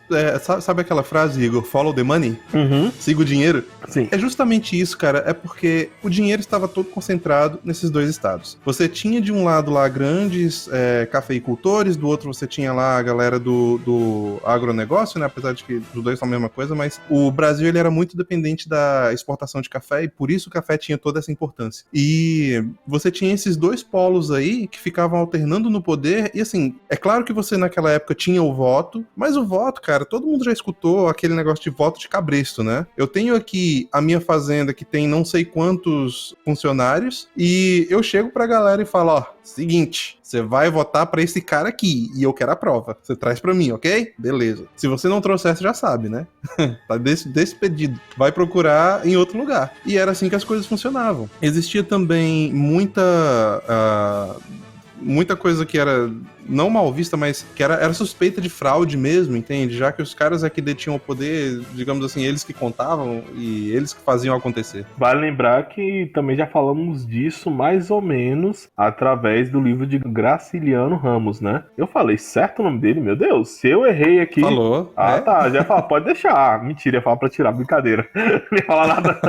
sabe aquela frase, Igor? Follow the money? Uhum. Siga o dinheiro? Sim. É justamente isso, cara. É porque o dinheiro estava todo concentrado nesses dois estados. Você tinha de um lado lá grandes cafeicultores, do outro você tinha lá a galera do agronegócio, né? Apesar de que os dois são a mesma coisa, mas o Brasil ele era muito dependente da exportação de café e por isso o café tinha toda essa importância. E você tinha esses dois polos aí que ficavam alternando no poder e assim, é claro que você naquela época tinha o voto, mas o voto, cara, todo mundo já escutou aquele negócio de voto de cabresto, né? Eu tenho aqui a minha fazenda que tem não sei quantos funcionários e eu chego pra galera e falo, seguinte, você vai votar pra esse cara aqui e eu quero a prova. Você traz pra mim, ok? Beleza. Se você não trouxer, você já sabe, né? Tá despedido. Vai procurar em outro lugar. E era assim que as coisas funcionavam. Existia também muita coisa que era não mal vista, mas que era suspeita de fraude mesmo, entende? Já que os caras aqui detinham o poder, digamos assim, eles que contavam e eles que faziam acontecer. Vale lembrar que também já falamos disso mais ou menos através do livro de Graciliano Ramos, né? Eu falei certo o nome dele, meu Deus, se eu errei aqui... Falou. Tá, já fala, pode deixar. Mentira, ia falar pra tirar, brincadeira. Não ia falar nada.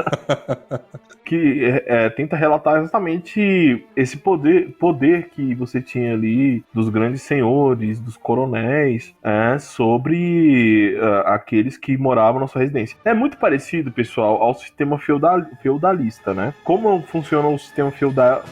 Que tenta relatar exatamente esse poder que você tinha ali dos grandes senhores, dos coronéis, sobre aqueles que moravam na sua residência. É muito parecido, pessoal, ao sistema feudalista, né? Como funciona o sistema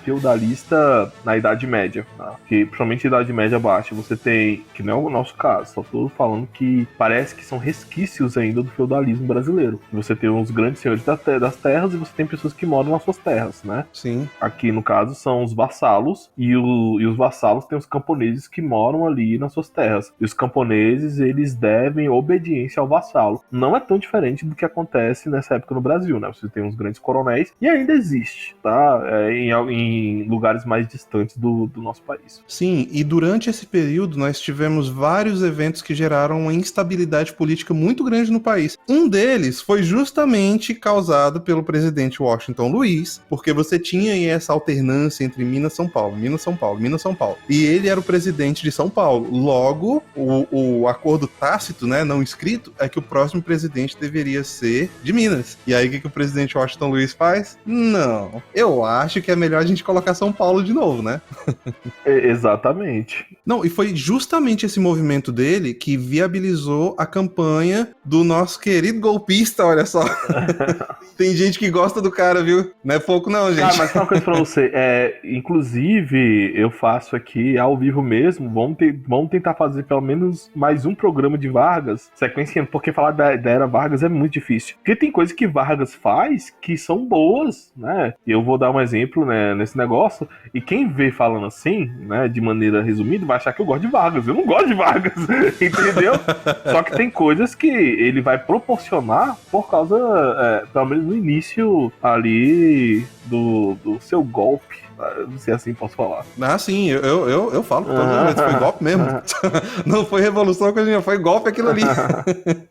feudalista na Idade Média, tá? Que, principalmente na Idade Média Baixa, você tem, que não é o nosso caso, só tô falando que parece que são resquícios ainda do feudalismo brasileiro. Você tem os grandes senhores das terras e você tem pessoas que moram nas suas terras, né? Sim. Aqui, no caso, são os vassalos e os vassalos têm os camponeses que moram ali nas suas terras. E os camponeses, eles devem obediência ao vassalo. Não é tão diferente do que acontece nessa época no Brasil, né? Você tem uns grandes coronéis e ainda existe, tá? Em lugares mais distantes do nosso país. Sim, e durante esse período nós tivemos vários eventos que geraram uma instabilidade política muito grande no país. Um deles foi justamente causado pelo presidente Washington Luiz, porque você tinha aí essa alternância entre Minas e São Paulo, Minas, São Paulo, Minas, São Paulo. E ele era o presidente de São Paulo. Logo, o acordo tácito, né, não escrito, é que o próximo presidente deveria ser de Minas. E aí, o que o presidente Washington Luiz faz? Não, eu acho que é melhor a gente colocar São Paulo de novo, né? Exatamente. Não, e foi justamente esse movimento dele que viabilizou a campanha do nosso querido golpista, olha só. Tem gente que gosta do cara, viu? Não é pouco não, gente. Cara, mas só uma coisa pra você, inclusive, eu faço aqui ao vivo mesmo, vamos tentar fazer pelo menos mais um programa de Vargas, sequenciando, porque falar da era Vargas é muito difícil. Porque tem coisas que Vargas faz que são boas, né? E eu vou dar um exemplo, né, nesse negócio, e quem vê falando assim, né, de maneira resumida, vai achar que eu gosto de Vargas. Eu não gosto de Vargas, entendeu? Só que tem coisas que ele vai proporcionar por causa, pelo menos no início ali do seu golpe. Não sei assim posso falar. Ah, sim, eu falo todas as vezes, foi golpe mesmo. Não foi revolução, foi golpe aquilo ali.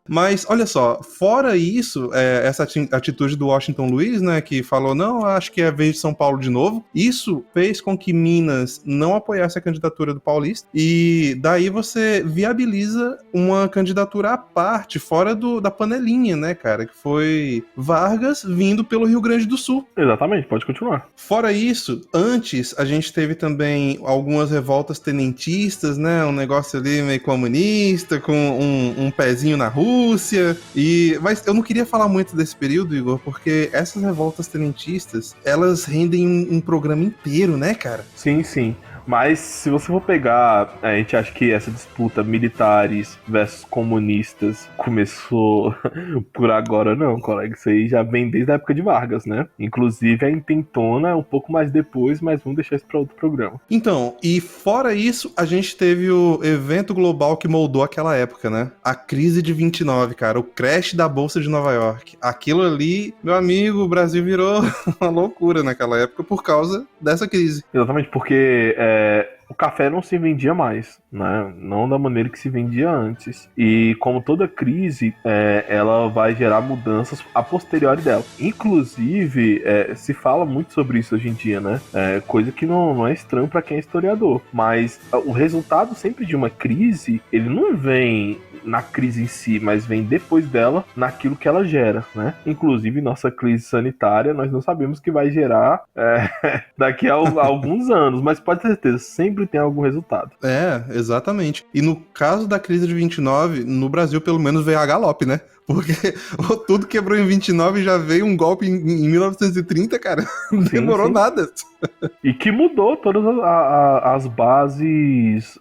Mas, olha só, fora isso, essa atitude do Washington Luiz, né, que falou, não, acho que é a vez de São Paulo de novo, isso fez com que Minas não apoiasse a candidatura do Paulista, e daí você viabiliza uma candidatura à parte, fora da panelinha, né, cara, que foi Vargas vindo pelo Rio Grande do Sul. Exatamente, pode continuar. Fora isso, antes a gente teve também algumas revoltas tenentistas, né? Um negócio ali meio comunista, com um pezinho na Rússia. Mas eu não queria falar muito desse período, Igor, porque essas revoltas tenentistas, elas rendem um programa inteiro, né, cara? Sim, sim. Mas se você for pegar, a gente acha que essa disputa militares versus comunistas começou por agora, não, colega. Isso aí já vem desde a época de Vargas, né? Inclusive a intentona um pouco mais depois, mas vamos deixar isso para outro programa. Então, e fora isso, a gente teve o evento global que moldou aquela época, né? A crise de 29, cara, o crash da Bolsa de Nova York. Aquilo ali, meu amigo, o Brasil virou uma loucura naquela época por causa dessa crise. Exatamente, porque o café não se vendia mais, né? Não da maneira que se vendia antes. E como toda crise, ela vai gerar mudanças a posteriori dela. Inclusive, se fala muito sobre isso hoje em dia, né? Coisa que não é estranho para quem é historiador. Mas o resultado sempre de uma crise, ele não vem na crise em si, mas vem depois dela naquilo que ela gera, né? Inclusive, nossa crise sanitária, nós não sabemos que vai gerar daqui a alguns anos, mas pode ter certeza, sempre tem algum resultado. Exatamente. E no caso da crise de 29, no Brasil pelo menos veio a galope, né? Porque tudo quebrou em 29 e já veio um golpe em 1930, cara. Não demorou sim. nada. E que mudou todas as bases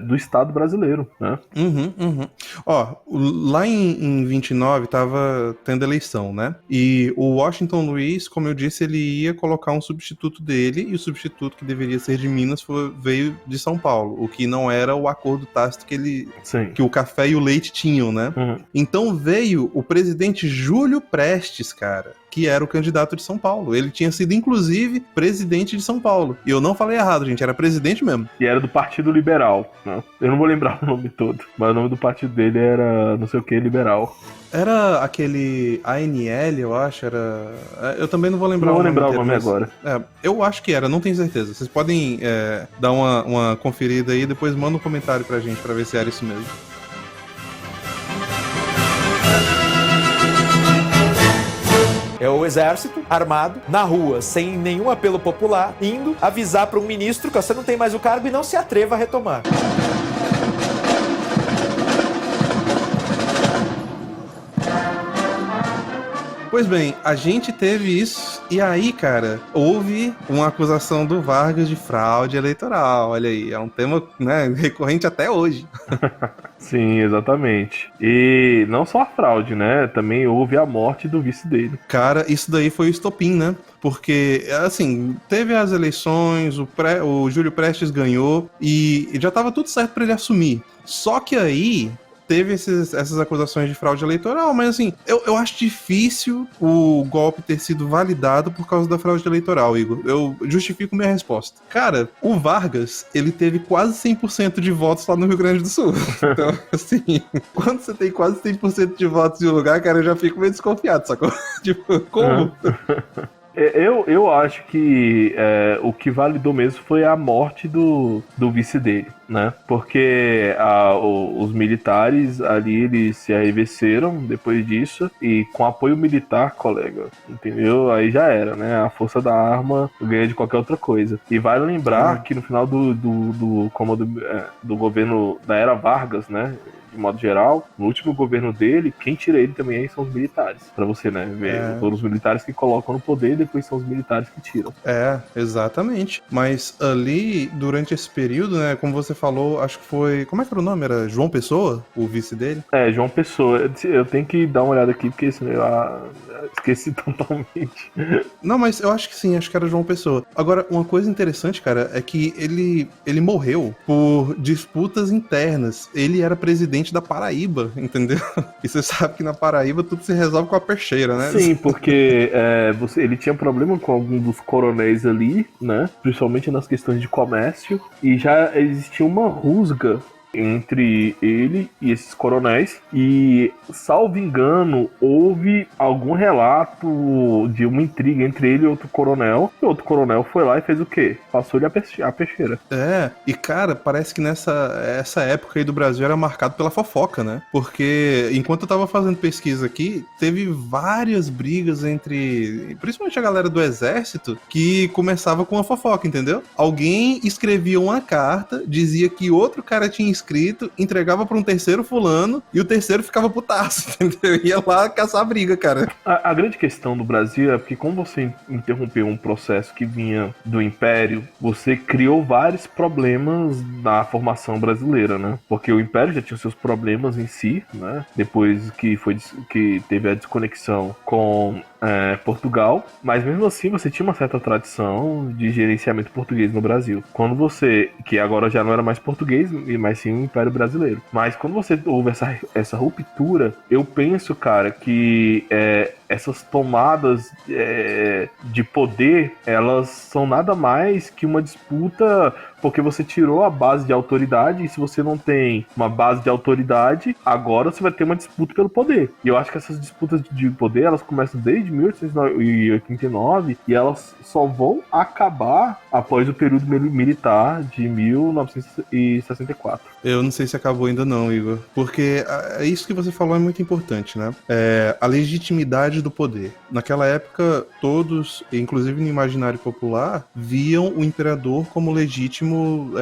do Estado brasileiro, né? Uhum. Ó, lá em 29 tava tendo eleição, né? E o Washington Luiz, como eu disse, ele ia colocar um substituto dele, e o substituto que deveria ser de Minas veio de São Paulo, o que não era o acordo tácito que o café e o leite tinham, né? Uhum. Então veio o presidente Júlio Prestes, cara, que era o candidato de São Paulo. Ele tinha sido, inclusive, presidente de São Paulo. E eu não falei errado, gente, era presidente mesmo. E era do Partido Liberal, né? Eu não vou lembrar o nome todo, mas o nome do partido dele era não sei o que, Liberal. Era aquele ANL, eu acho, era... Eu também não vou lembrar o nome. Não vou lembrar o nome agora. Eu acho que era, não tenho certeza. Vocês podem dar uma conferida aí e depois manda um comentário pra gente, pra ver se era isso mesmo. É o exército armado na rua, sem nenhum apelo popular, indo avisar para um ministro que você não tem mais o cargo e não se atreva a retomar. Pois bem, a gente teve isso, e aí, cara, houve uma acusação do Vargas de fraude eleitoral. Olha aí, é um tema, né, recorrente até hoje. Sim, exatamente. E não só a fraude, né? Também houve a morte do vice dele. Cara, isso daí foi o estopim, né? Porque, assim, teve as eleições, o Júlio Prestes ganhou, e já tava tudo certo pra ele assumir. Só que aí... teve essas acusações de fraude eleitoral, mas assim, eu acho difícil o golpe ter sido validado por causa da fraude eleitoral, Igor. Eu justifico minha resposta. Cara, o Vargas, ele teve quase 100% de votos lá no Rio Grande do Sul. Então, assim, quando você tem quase 100% de votos em um lugar, cara, eu já fico meio desconfiado, sacou? Tipo, como? Eu acho que o que validou mesmo foi a morte do vice dele. né? Porque os militares ali, eles se arrefeceram depois disso, e com apoio militar, colega, entendeu? Aí já era, né? A força da arma ganha de qualquer outra coisa. E vale lembrar que no final do comando do governo da era Vargas, né? De modo geral, no último governo dele, quem tira ele também aí são os militares. Pra você, né, ver. Todos os militares que colocam no poder e depois são os militares que tiram. Exatamente. Mas ali, durante esse período, né, como você falou, acho que foi... Como é que era o nome? Era João Pessoa, o vice dele? João Pessoa. Eu tenho que dar uma olhada aqui, porque senão eu esqueci totalmente. Não, mas eu acho que sim, acho que era João Pessoa. Agora, uma coisa interessante, cara, é que ele morreu por disputas internas. Ele era presidente da Paraíba, entendeu? E você sabe que na Paraíba tudo se resolve com a peixeira, né? Sim, porque ele tinha problema com algum dos coronéis ali, né? Principalmente nas questões de comércio. E já existia uma rusga entre ele e esses coronéis, e, salvo engano, houve algum relato de uma intriga entre ele e outro coronel, e o outro coronel foi lá e fez o quê? Passou-lhe a peixeira. E cara, parece que essa época aí do Brasil era marcado pela fofoca, né? Porque enquanto eu tava fazendo pesquisa aqui, teve várias brigas entre, principalmente a galera do exército, que começava com a fofoca, entendeu? Alguém escrevia uma carta, dizia que outro cara tinha escrito, entregava pra um terceiro fulano, e o terceiro ficava putaço, entendeu? Ia lá caçar briga, cara. A grande questão do Brasil é porque, como você interrompeu um processo que vinha do Império, você criou vários problemas na formação brasileira, né? Porque o Império já tinha seus problemas em si, né? Depois que teve a desconexão com Portugal, mas mesmo assim você tinha uma certa tradição de gerenciamento português no Brasil. Quando você, que agora já não era mais português, mas sim o Império Brasileiro. Mas quando você houve essa ruptura, eu penso, cara, que essas tomadas de poder, elas são nada mais que uma disputa, porque você tirou a base de autoridade, e se você não tem uma base de autoridade, agora você vai ter uma disputa pelo poder. E eu acho que essas disputas de poder, elas começam desde 1889, e elas só vão acabar após o período militar de 1964. Eu não sei se acabou ainda não, Igor. Porque isso que você falou é muito importante, né? A legitimidade do poder. Naquela época, todos, inclusive no imaginário popular, viam o imperador como legítimo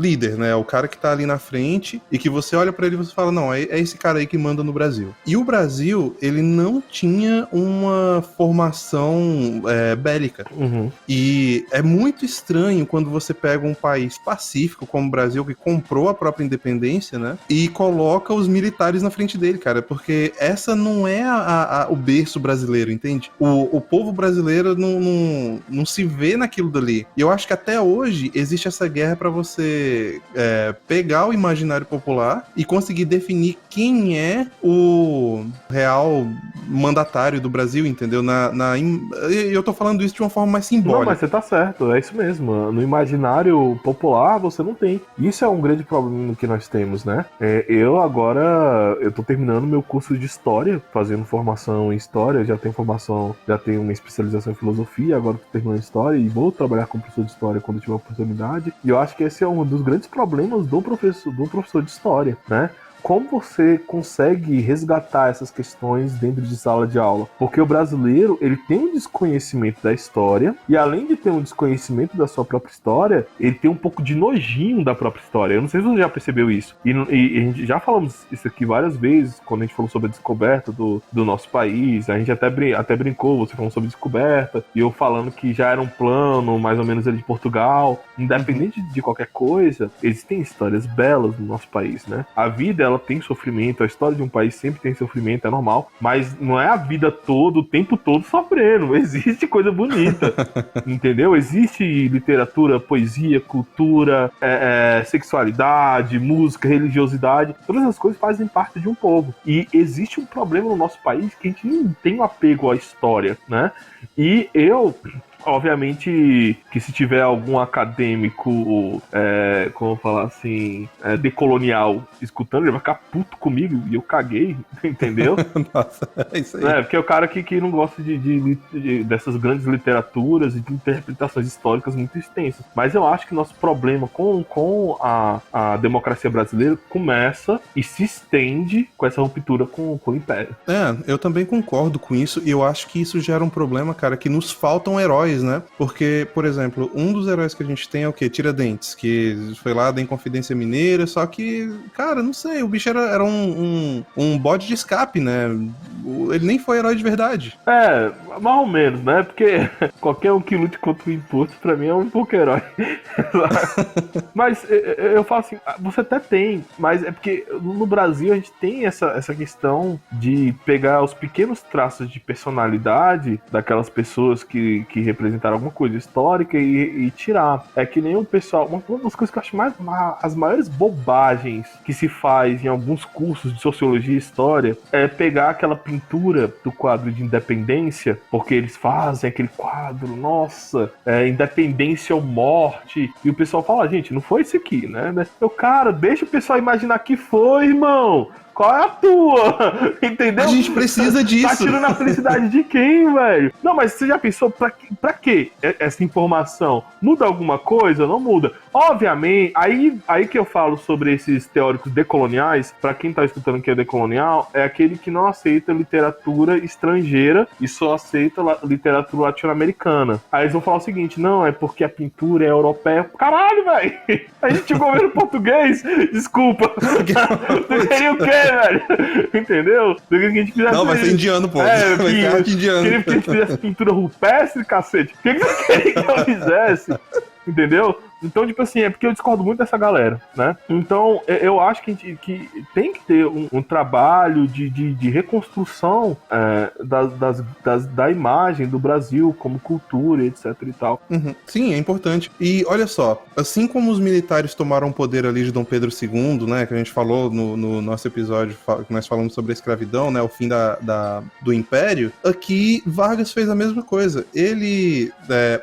líder, né? O cara que tá ali na frente, e que você olha pra ele e você fala, não, é esse cara aí que manda no Brasil. E o Brasil, ele não tinha uma formação bélica. Uhum. E é muito estranho quando você pega um país pacífico como o Brasil, que comprou a própria independência, né? E coloca os militares na frente dele, cara, porque essa não é o berço brasileiro, entende? O povo brasileiro não se vê naquilo dali. E eu acho que até hoje existe essa guerra pra você pegar o imaginário popular e conseguir definir quem é o real mandatário do Brasil, entendeu? Eu tô falando isso de uma forma mais simbólica. Não, mas você tá certo, é isso mesmo. No imaginário popular você não tem. Isso é um grande problema que nós temos, né? Eu tô terminando meu curso de História, fazendo formação em História, já tenho uma especialização em Filosofia, agora tô terminando História e vou trabalhar como professor de História quando tiver oportunidade. E eu acho que esse é um dos grandes problemas do professor de História, né? Como você consegue resgatar essas questões dentro de sala de aula? Porque o brasileiro, ele tem um desconhecimento da história, e além de ter um desconhecimento da sua própria história, ele tem um pouco de nojinho da própria história. Eu não sei se você já percebeu isso. E a gente já falamos isso aqui várias vezes, quando a gente falou sobre a descoberta do nosso país. A gente até brincou, você falando sobre descoberta, e eu falando que já era um plano, mais ou menos, ali de Portugal. Independente de qualquer coisa, existem histórias belas no nosso país, né? A vida, ela tem sofrimento, a história de um país sempre tem sofrimento, é normal, mas não é a vida toda, o tempo todo sofrendo. Existe coisa bonita, entendeu? Existe literatura, poesia, cultura, sexualidade, música, religiosidade. Todas essas coisas fazem parte de um povo. E existe um problema no nosso país que a gente não tem um apego à história, né? E eu obviamente que se tiver algum acadêmico, como falar assim, decolonial escutando, ele vai ficar puto comigo e eu caguei, entendeu? Nossa, é isso aí. Porque é o cara que não gosta dessas grandes literaturas e de interpretações históricas muito extensas. Mas eu acho que nosso problema com a democracia brasileira começa e se estende com essa ruptura com o Império. Eu também concordo com isso, e eu acho que isso gera um problema, cara, que nos faltam heróis, né? Porque, por exemplo, um dos heróis que a gente tem é o quê? Tiradentes, que foi lá da Inconfidência Mineira, só que, cara, não sei, o bicho era um bode de escape, né? Ele nem foi herói de verdade. Mais ou menos, né? Porque qualquer um que lute contra o imposto, pra mim, é um pouco herói. Mas eu falo assim, você até tem, mas é porque no Brasil a gente tem essa questão de pegar os pequenos traços de personalidade daquelas pessoas que representaram alguma coisa histórica e tirar. É que nem o pessoal, uma das coisas que eu acho as maiores bobagens que se faz em alguns cursos de sociologia e história é pegar aquela pintura do quadro de independência, porque eles fazem aquele quadro, nossa, independência ou morte, e o pessoal fala, gente, não foi isso aqui, né? Cara, deixa o pessoal imaginar que foi, irmão. Qual é a tua? Entendeu? A gente precisa disso. Tá tirando a felicidade de quem, velho? Não, mas você já pensou pra quê essa informação? Muda alguma coisa? Não muda. Obviamente, aí que eu falo sobre esses teóricos decoloniais, pra quem tá escutando que é decolonial, é aquele que não aceita literatura estrangeira e só aceita literatura latino-americana. Aí eles vão falar o seguinte, não, é porque a pintura é europeia. Caralho, velho! A gente tinha governo português? Desculpa. Queria o quê, velho? Entendeu? Queria que a gente fizesse não, vai ser indiano, pô. Vai ser arte indiano. Queria que a gente fizesse pintura rupestre, cacete. O que você queria que eu fizesse? Entendeu? Então, tipo assim, é porque eu discordo muito dessa galera, né? Então, eu acho que tem que ter um trabalho de reconstrução da imagem do Brasil como cultura, etc e tal. Uhum. Sim, é importante. E olha só, assim como os militares tomaram o poder ali de Dom Pedro II, né, que a gente falou no nosso episódio, que nós falamos sobre a escravidão, né, o fim do Império, aqui Vargas fez a mesma coisa. Ele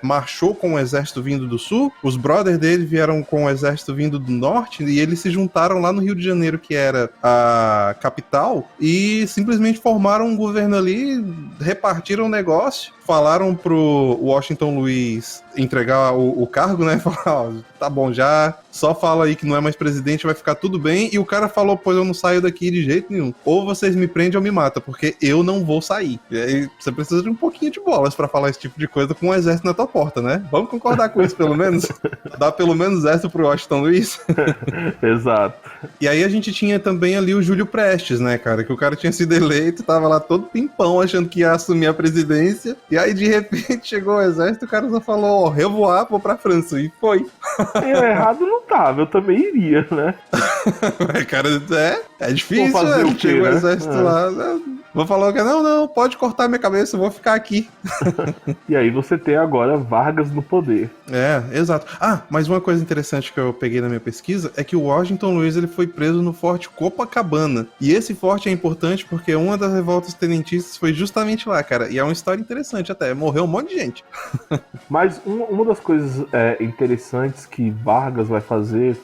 marchou com o exército vindo do sul, os brothers dele vieram com o exército vindo do norte e eles se juntaram lá no Rio de Janeiro, que era a capital, e simplesmente formaram um governo ali, repartiram o negócio, falaram pro Washington Luiz entregar o cargo, né? Falaram, tá bom, já só fala aí que não é mais presidente, vai ficar tudo bem. E o cara falou, pois eu não saio daqui de jeito nenhum. Ou vocês me prendem ou me matam, porque eu não vou sair. E aí você precisa de um pouquinho de bolas pra falar esse tipo de coisa com um exército na tua porta, né? Vamos concordar com isso, pelo menos? Dá pelo menos essa pro Washington Luiz. Exato. E aí a gente tinha também ali o Júlio Prestes, né, cara? Que o cara tinha sido eleito, tava lá todo pimpão, achando que ia assumir a presidência. E aí, de repente, chegou o exército, o cara só falou, revoar, vou pra França. E foi. Errado não tava, eu também iria, né? Cara, é difícil, né? Chegou o exército lá, né? Vou falar que não, pode cortar minha cabeça, eu vou ficar aqui. E aí você tem agora Vargas no poder. Exato. Mas uma coisa interessante que eu peguei na minha pesquisa é que o Washington Luiz ele foi preso no Forte Copacabana. E esse forte é importante porque uma das revoltas tenentistas foi justamente lá, cara. E é uma história interessante até, morreu um monte de gente. Mas uma das coisas interessantes que Vargas vai fazer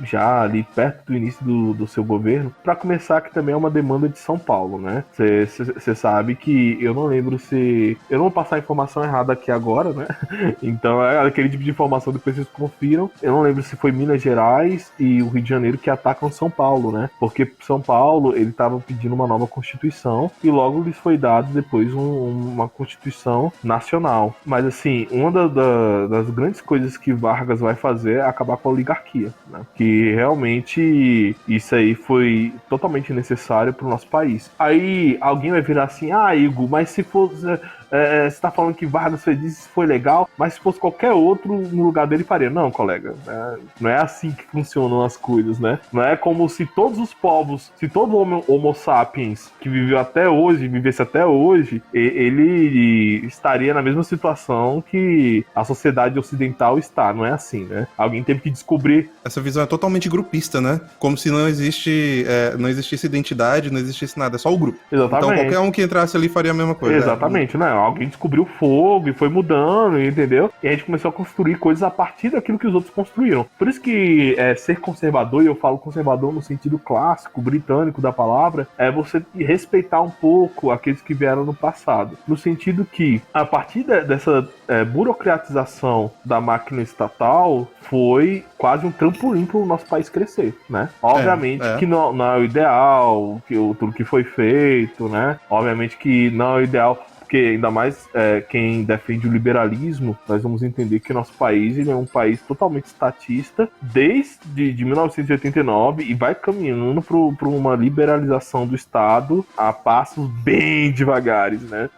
já ali perto do início do seu governo, para começar, que também é uma demanda de São Paulo, né? Você sabe que eu não lembro se... Eu não vou passar a informação errada aqui agora, né? Então é aquele tipo de informação depois vocês confiram. Eu não lembro se foi Minas Gerais e o Rio de Janeiro que atacam São Paulo, né? Porque São Paulo, ele estava pedindo uma nova Constituição e logo lhes foi dado depois uma Constituição nacional. Mas assim, uma das grandes coisas que Vargas vai fazer é acabar com a oligarquia, né? Que realmente isso aí foi totalmente necessário para o nosso país. Aí alguém vai virar assim, Igor, mas se fosse... você tá falando que Vargas fez isso, foi legal, mas se fosse qualquer outro no lugar dele faria. Não, colega, não é assim que funcionam as coisas, né? Não é como se todos os povos, se todo homo sapiens que vivesse até hoje, ele estaria na mesma situação que a sociedade ocidental está. Não é assim, né? Alguém teve que descobrir. Essa visão é totalmente grupista, né? Como se não existisse identidade, não existisse nada, é só o grupo. Exatamente. Então qualquer um que entrasse ali faria a mesma coisa. Exatamente, né? alguém descobriu o fogo e foi mudando, entendeu? E a gente começou a construir coisas a partir daquilo que os outros construíram. Por isso que ser conservador, e eu falo conservador no sentido clássico, britânico da palavra, é você respeitar um pouco aqueles que vieram no passado. No sentido que, a partir dessa burocratização da máquina estatal, foi quase um trampolim para o nosso país crescer, né? Obviamente que não é o ideal, tudo que foi feito, né? Obviamente que não é o ideal, porque ainda mais quem defende o liberalismo, nós vamos entender que nosso país ele é um país totalmente estatista desde de 1989 e vai caminhando para uma liberalização do Estado a passos bem devagares, né?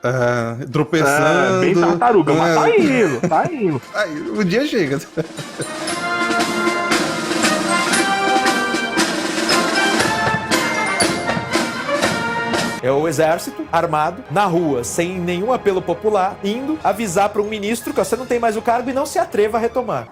Tropeçando. Bem tartaruga, mas tá indo. Aí, o dia chega. É o exército armado na rua, sem nenhum apelo popular, indo avisar para um ministro que você não tem mais o cargo e não se atreva a retomar.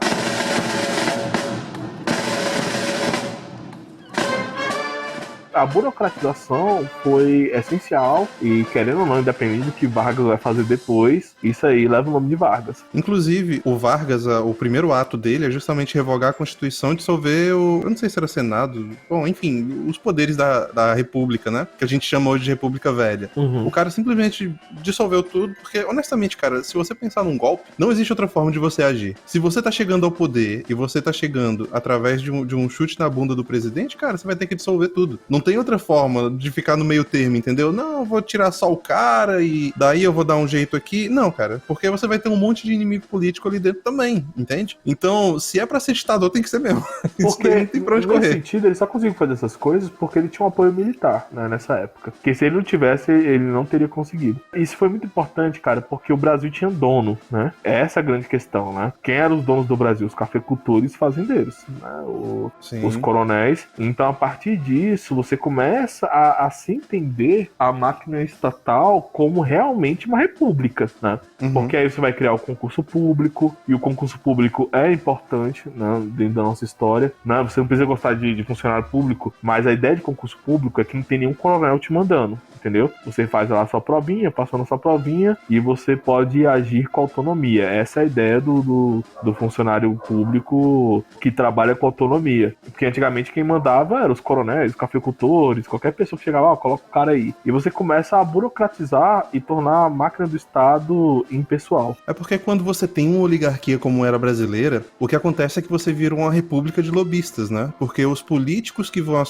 A burocratização foi essencial e, querendo ou não, independente do que Vargas vai fazer depois, isso aí leva o nome de Vargas. Inclusive, o Vargas, o primeiro ato dele é justamente revogar a Constituição e dissolver eu não sei se era Senado, bom, enfim, os poderes da República, né? Que a gente chama hoje de República Velha. O cara simplesmente dissolveu tudo, porque, honestamente, cara, se você pensar num golpe, não existe outra forma de você agir. Se você tá chegando ao poder e você tá chegando através de um chute na bunda do presidente, cara, você vai ter que dissolver tudo. Não tem outra forma de ficar no meio termo, entendeu? Não, eu vou tirar só o cara e daí eu vou dar um jeito aqui. Não, cara, porque você vai ter um monte de inimigo político ali dentro também, entende? Então, se é pra ser ditador, tem que ser mesmo. Porque, não tem pra onde correr. Nesse sentido, ele só conseguiu fazer essas coisas porque ele tinha um apoio militar, né, nessa época. Porque se ele não tivesse, ele não teria conseguido. Isso foi muito importante, cara, porque o Brasil tinha dono, né? Essa é a grande questão, né? Quem eram os donos do Brasil? Os cafeicultores e fazendeiros, né? Os coronéis. Então, a partir disso, você começa a se entender a máquina estatal como realmente uma república, né? Porque aí você vai criar o concurso público, e o concurso público é importante, né, dentro da nossa história, né? Você não precisa gostar de funcionário público, mas a ideia de concurso público é que não tem nenhum coronel te mandando, entendeu? Você faz lá a sua provinha, passou na sua provinha, e você pode agir com autonomia. Essa é a ideia do funcionário público que trabalha com autonomia. Porque antigamente quem mandava eram os coronéis, os cafeicultores, qualquer pessoa que chegava, coloca o cara aí. E você começa a burocratizar e tornar a máquina do Estado impessoal. É porque quando você tem uma oligarquia como era brasileira, o que acontece é que você vira uma república de lobistas, né? Porque os políticos que vão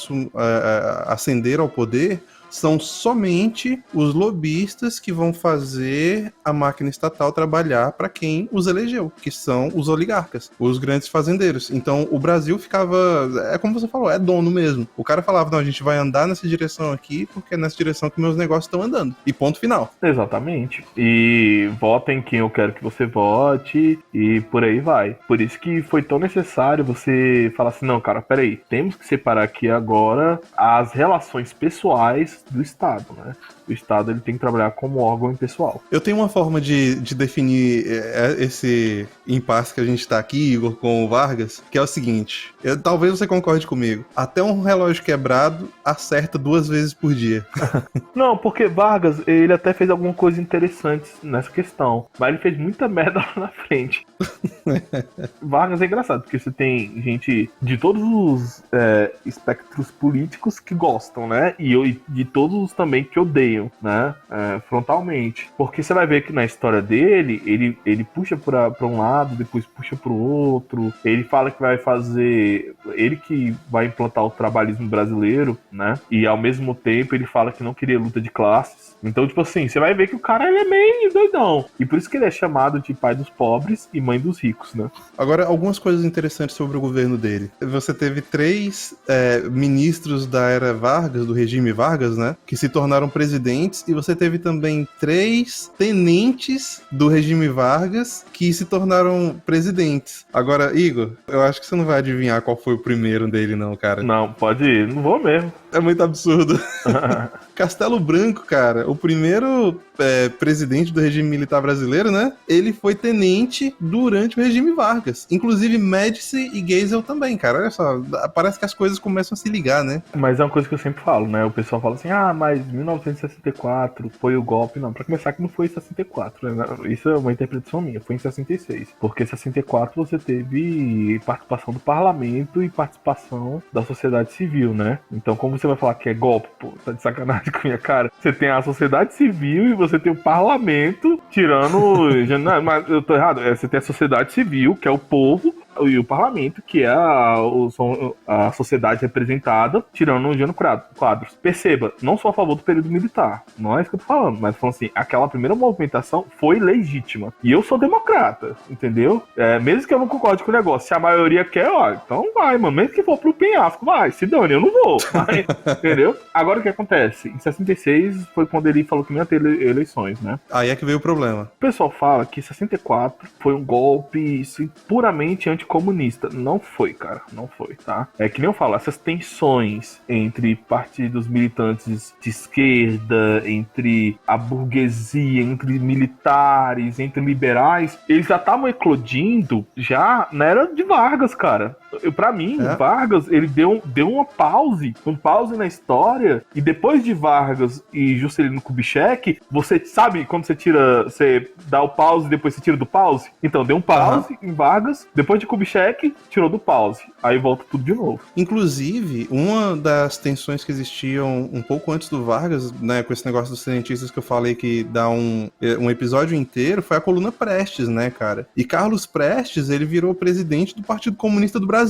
ascender ao poder são somente os lobistas que vão fazer a máquina estatal trabalhar para quem os elegeu, que são os oligarcas, os grandes fazendeiros. Então o Brasil ficava, é como você falou, é dono mesmo. O cara falava, não, a gente vai andar nessa direção aqui porque é nessa direção que meus negócios estão andando. E ponto final. Exatamente. E vota em quem eu quero que você vote e por aí vai. Por isso que foi tão necessário você falar assim, não, cara, peraí, temos que separar aqui agora as relações pessoais do Estado, né? O Estado ele tem que trabalhar como órgão impessoal. Eu tenho uma forma de definir esse impasse que a gente tá aqui, Igor, com o Vargas, que é o seguinte, talvez você concorde comigo, até um relógio quebrado acerta 2 vezes por dia. Não, porque Vargas, ele até fez alguma coisa interessante nessa questão, mas ele fez muita merda lá na frente. Vargas é engraçado, porque você tem gente de todos os espectros políticos que gostam, né? E de todos os também que odeiam, né? Frontalmente. Porque você vai ver que na história dele, ele puxa pra um lado, depois puxa pro outro. Ele fala que vai fazer... Ele que vai implantar o trabalhismo brasileiro, né? E ao mesmo tempo ele fala que não queria luta de classes. Então, tipo assim, você vai ver que o cara ele é meio doidão. E por isso que ele é chamado de pai dos pobres e mãe dos ricos, né? Agora, algumas coisas interessantes sobre o governo dele. Você teve 3 ministros da era Vargas, do regime Vargas, né? Que se tornaram presidentes. E você teve também 3 tenentes do regime Vargas que se tornaram presidentes. Agora, Igor, eu acho que você não vai adivinhar qual foi o primeiro dele, não, cara. Não, pode ir. Não vou mesmo. É muito absurdo. Castelo Branco, cara, o primeiro presidente do regime militar brasileiro, né? Ele foi tenente durante o regime Vargas. Inclusive Médici e Geisel também, cara. Olha só, parece que as coisas começam a se ligar, né? Mas é uma coisa que eu sempre falo, né? O pessoal fala assim, mas 1964 foi o golpe. Não, pra começar que não foi em 64, né? Isso é uma interpretação minha, foi em 66. Porque em 64 você teve participação do parlamento e participação da sociedade civil, né? Então como você vai falar que é golpe? Pô, tá de sacanagem com a minha cara. Você tem a sociedade civil e você tem o parlamento tirando... Mas eu tô errado. Você tem a sociedade civil, que é o povo, e o parlamento, que é a sociedade representada, tirando o Jânio Quadros. Perceba, não sou a favor do período militar, não é isso que eu tô falando, mas falando assim, aquela primeira movimentação foi legítima. E eu sou democrata, entendeu? Mesmo que eu não concorde com o negócio, se a maioria quer, então vai, mano. Mesmo que for pro penhasco, vai, se dane, eu não vou. Vai, entendeu? Agora o que acontece? Em 66 foi quando ele falou que não ia ter eleições, né? Aí é que veio o problema. O pessoal fala que 64 foi um golpe puramente anticomunista. Não foi, cara. Não foi, tá? É que nem eu falo, essas tensões entre partidos militantes de esquerda, entre a burguesia, entre militares, entre liberais, eles já estavam eclodindo já na era de Vargas, cara. Pra mim, Vargas, ele deu um pause na história, e depois de Vargas e Juscelino Kubitschek, você sabe quando você dá o pause e depois você tira do pause? Então, deu um pause em Vargas, depois de Kubitschek, tirou do pause. Aí volta tudo de novo. Inclusive, uma das tensões que existiam um pouco antes do Vargas, né, com esse negócio dos tenentistas que eu falei que dá um episódio inteiro, foi a coluna Prestes, né, cara? E Carlos Prestes, ele virou presidente do Partido Comunista do Brasil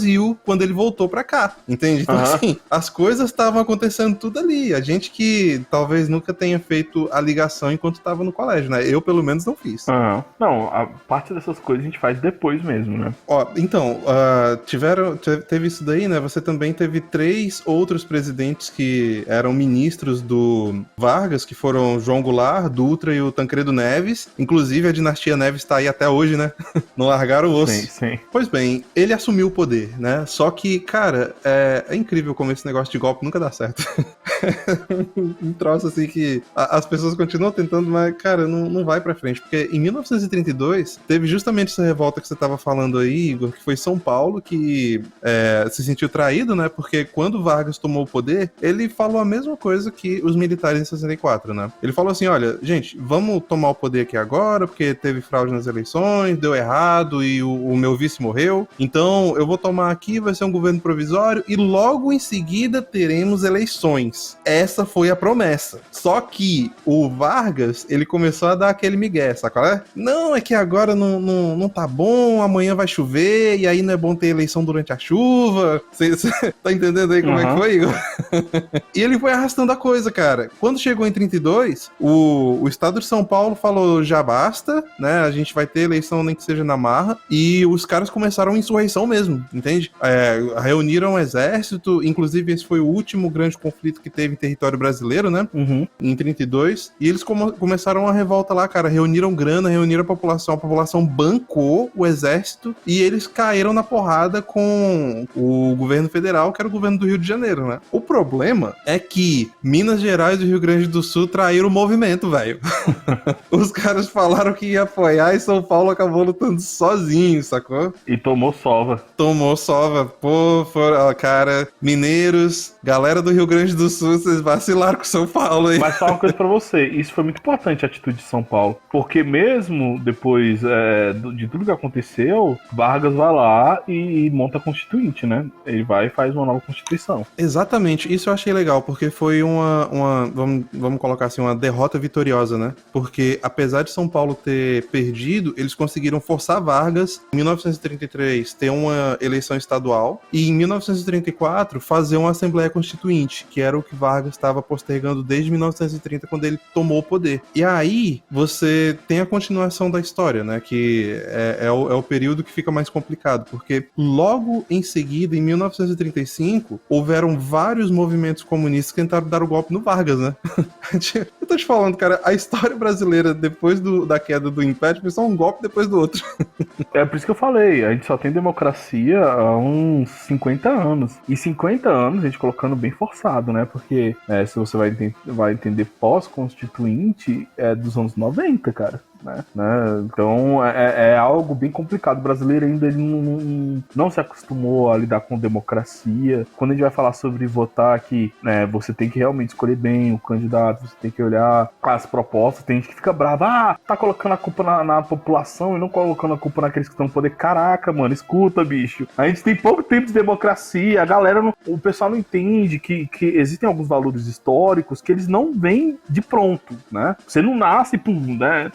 quando ele voltou pra cá, entende? Então, assim, as coisas estavam acontecendo tudo ali. A gente que talvez nunca tenha feito a ligação enquanto estava no colégio, né? Eu, pelo menos, não fiz. Não, a parte dessas coisas a gente faz depois mesmo, né? Ó, então, teve isso daí, né? Você também teve 3 outros presidentes que eram ministros do Vargas, que foram João Goulart, Dutra e o Tancredo Neves. Inclusive, a dinastia Neves tá aí até hoje, né? Não largaram o osso. Sim. Pois bem, ele assumiu o poder, né? Só que, cara, é incrível como esse negócio de golpe nunca dá certo. Um troço assim que as pessoas continuam tentando, mas, cara, não vai pra frente. Porque em 1932, teve justamente essa revolta que você tava falando aí, Igor, que foi São Paulo, que se sentiu traído, né? Porque quando Vargas tomou o poder, ele falou a mesma coisa que os militares em 64, né? Ele falou assim, olha, gente, vamos tomar o poder aqui agora, porque teve fraude nas eleições, deu errado e o meu vice morreu. Então, eu vou tomar aqui, vai ser um governo provisório e logo em seguida teremos eleições. Essa foi a promessa. Só que o Vargas, ele começou a dar aquele migué, sabe qual é? Não, é que agora não tá bom, amanhã vai chover, e aí não é bom ter eleição durante a chuva. Você tá entendendo aí como é que foi, Igor? E ele foi arrastando a coisa, cara. Quando chegou em 32, o estado de São Paulo falou, já basta, né? A gente vai ter eleição nem que seja na marra, e os caras começaram a insurreição mesmo, entende? Reuniram o exército, inclusive esse foi o último grande conflito que teve em território brasileiro, né? Em 32, e eles começaram a revolta lá, cara, reuniram grana, reuniram a população bancou o exército, e eles caíram na porrada com o governo federal, que era o governo do Rio de Janeiro, né? O problema é que Minas Gerais e Rio Grande do Sul traíram o movimento, velho. Os caras falaram que ia apoiar e São Paulo acabou lutando sozinho, sacou? E tomou sova. Pô, cara, mineiros, galera do Rio Grande do Sul, vocês vacilaram com São Paulo aí. Mas só uma coisa pra você, isso foi muito importante a atitude de São Paulo, porque mesmo depois de tudo que aconteceu, Vargas vai lá e monta a Constituinte, né? Ele vai e faz uma nova Constituição. Exatamente, isso eu achei legal, porque foi vamos colocar assim, uma derrota vitoriosa, né? Porque apesar de São Paulo ter perdido, eles conseguiram forçar Vargas, em 1933, ter uma eleição estadual, e em 1934, fazer uma Assembleia Constituinte, que era o que Vargas estava postergando desde 1930, quando ele tomou o poder. E aí, você tem a continuação da história, né? Que é o período que fica mais complicado, porque logo em seguida, em 1935, houveram vários movimentos comunistas que tentaram dar o golpe no Vargas, né? Eu tô te falando, cara, a história brasileira depois da queda do Império foi só um golpe depois do outro. É por isso que eu falei, a gente só tem democracia há uns 50 anos. E 50 anos, a gente colocando bem forçado, né? Porque se você vai entender pós-constituinte, é dos anos 90, cara. Né? Então é algo bem complicado. O brasileiro ainda ele não se acostumou a lidar com democracia. Quando a gente vai falar sobre votar aqui, né, você tem que realmente escolher bem o candidato, você tem que olhar as propostas. Tem gente que fica brava, tá colocando a culpa na população e não colocando a culpa naqueles que estão no poder. Caraca, mano, escuta, bicho, a gente tem pouco tempo de democracia, a galera o pessoal não entende que existem alguns valores históricos que eles não vêm de pronto, né? Você não nasce pum, né?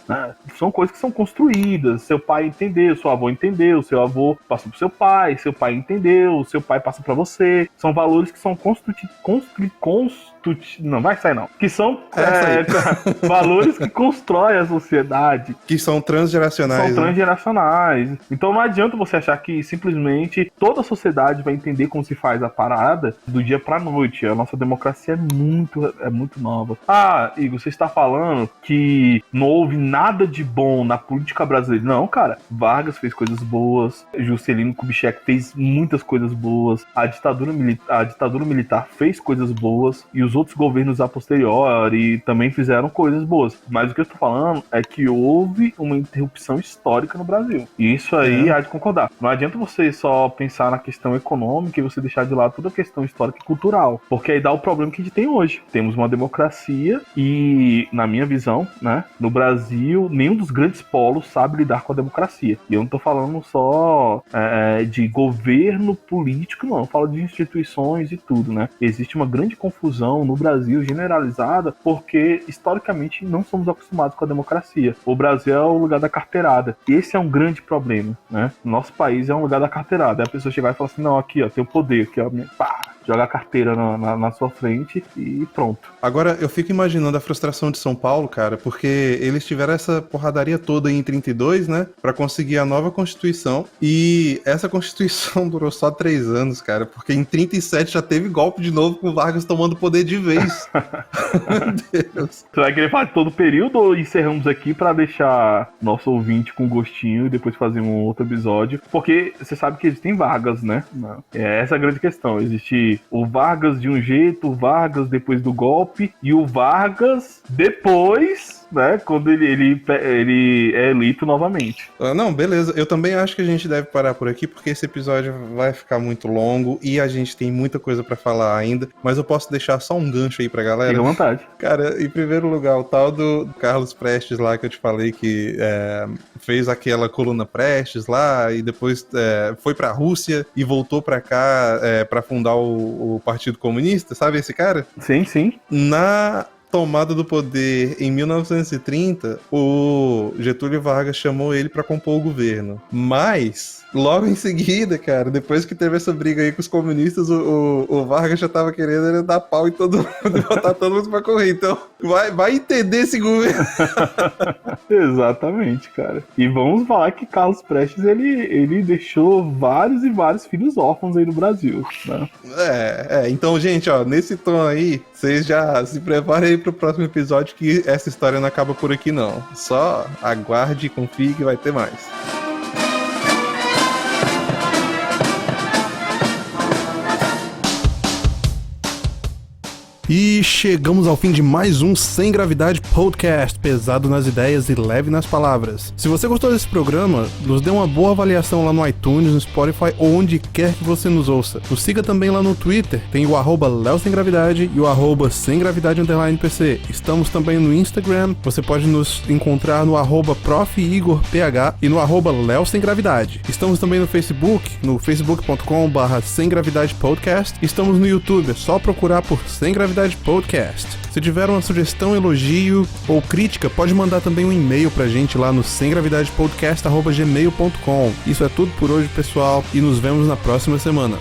São coisas que são construídas. Seu pai entendeu, seu avô entendeu, seu avô passou pro seu pai entendeu, seu pai passa pra você. São valores que são não vai sair não. Que são valores que constroem a sociedade. Que são transgeracionais. São transgeracionais. Né? Então não adianta você achar que simplesmente toda a sociedade vai entender como se faz a parada do dia pra noite. A nossa democracia é muito nova. Ah, Igor, você está falando que não houve nada de bom na política brasileira. Não, cara. Vargas fez coisas boas. Juscelino Kubitschek fez muitas coisas boas. A ditadura militar fez coisas boas. E os outros governos a posteriori também fizeram coisas boas. Mas o que eu estou falando é que houve uma interrupção histórica no Brasil. E isso aí há de concordar. Não adianta você só pensar na questão econômica e você deixar de lado toda a questão histórica e cultural. Porque aí dá o problema que a gente tem hoje. Temos uma democracia e, na minha visão, né, no Brasil, nenhum dos grandes polos sabe lidar com a democracia. E eu não estou falando só de governo político, não. Eu falo de instituições e tudo, né? Existe uma grande confusão no Brasil, generalizada, porque historicamente não somos acostumados com a democracia. O Brasil é o lugar da carteirada. E esse é um grande problema, né? Nosso país é um lugar da carteirada. Aí a pessoa chegar e falar assim, não, aqui, ó, tem o poder, aqui, ó, pá, joga a carteira na sua frente e pronto. Agora, eu fico imaginando a frustração de São Paulo, cara, porque eles tiveram essa porradaria toda em 32, né, pra conseguir a nova Constituição, e essa Constituição durou só 3 anos, cara, porque em 37 já teve golpe de novo com o Vargas tomando poder de vez. Meu Deus. Você vai querer falar de todo o período ou encerramos aqui pra deixar nosso ouvinte com gostinho e depois fazer um outro episódio? Porque você sabe que existem Vargas, né? Essa é a grande questão. Existe o Vargas de um jeito, o Vargas depois do golpe e o Vargas depois, né, quando ele é eleito novamente. Não, beleza. Eu também acho que a gente deve parar por aqui, porque esse episódio vai ficar muito longo e a gente tem muita coisa pra falar ainda, mas eu posso deixar só um gancho aí pra galera? Fica à vontade. Cara, em primeiro lugar, o tal do Carlos Prestes lá, que eu te falei que fez aquela coluna Prestes lá e depois foi pra Rússia e voltou pra cá pra fundar o Partido Comunista, sabe esse cara? Sim, sim. Na tomada do poder em 1930, o Getúlio Vargas chamou ele pra compor o governo. Mas, logo em seguida, cara, depois que teve essa briga aí com os comunistas, o Vargas já tava querendo dar pau em todo mundo, botar todo mundo pra correr. Então, vai entender esse governo. Exatamente, cara. E vamos falar que Carlos Prestes, ele deixou vários e vários filhos órfãos aí no Brasil, né? Então, gente, ó, nesse tom aí, vocês já se preparem aí pro próximo episódio, que essa história não acaba por aqui, não. Só aguarde e confie que vai ter mais. E chegamos ao fim de mais um Sem Gravidade Podcast, pesado nas ideias e leve nas palavras. Se você gostou desse programa, nos dê uma boa avaliação lá no iTunes, no Spotify ou onde quer que você nos ouça. Nos siga também lá no Twitter, tem o @LeoSemGravidade e o @SemGravidade_PC. Estamos também no Instagram, você pode nos encontrar no @ProfIgorPH e no @LeoSemGravidade. Estamos também no Facebook, no facebook.com/SemGravidadePodcast. Estamos no YouTube, é só procurar por Sem Gravidade Podcast. Se tiver uma sugestão, elogio ou crítica, pode mandar também um e-mail pra gente lá no semgravidadepodcast@gmail.com. Isso é tudo por hoje, pessoal, e nos vemos na próxima semana.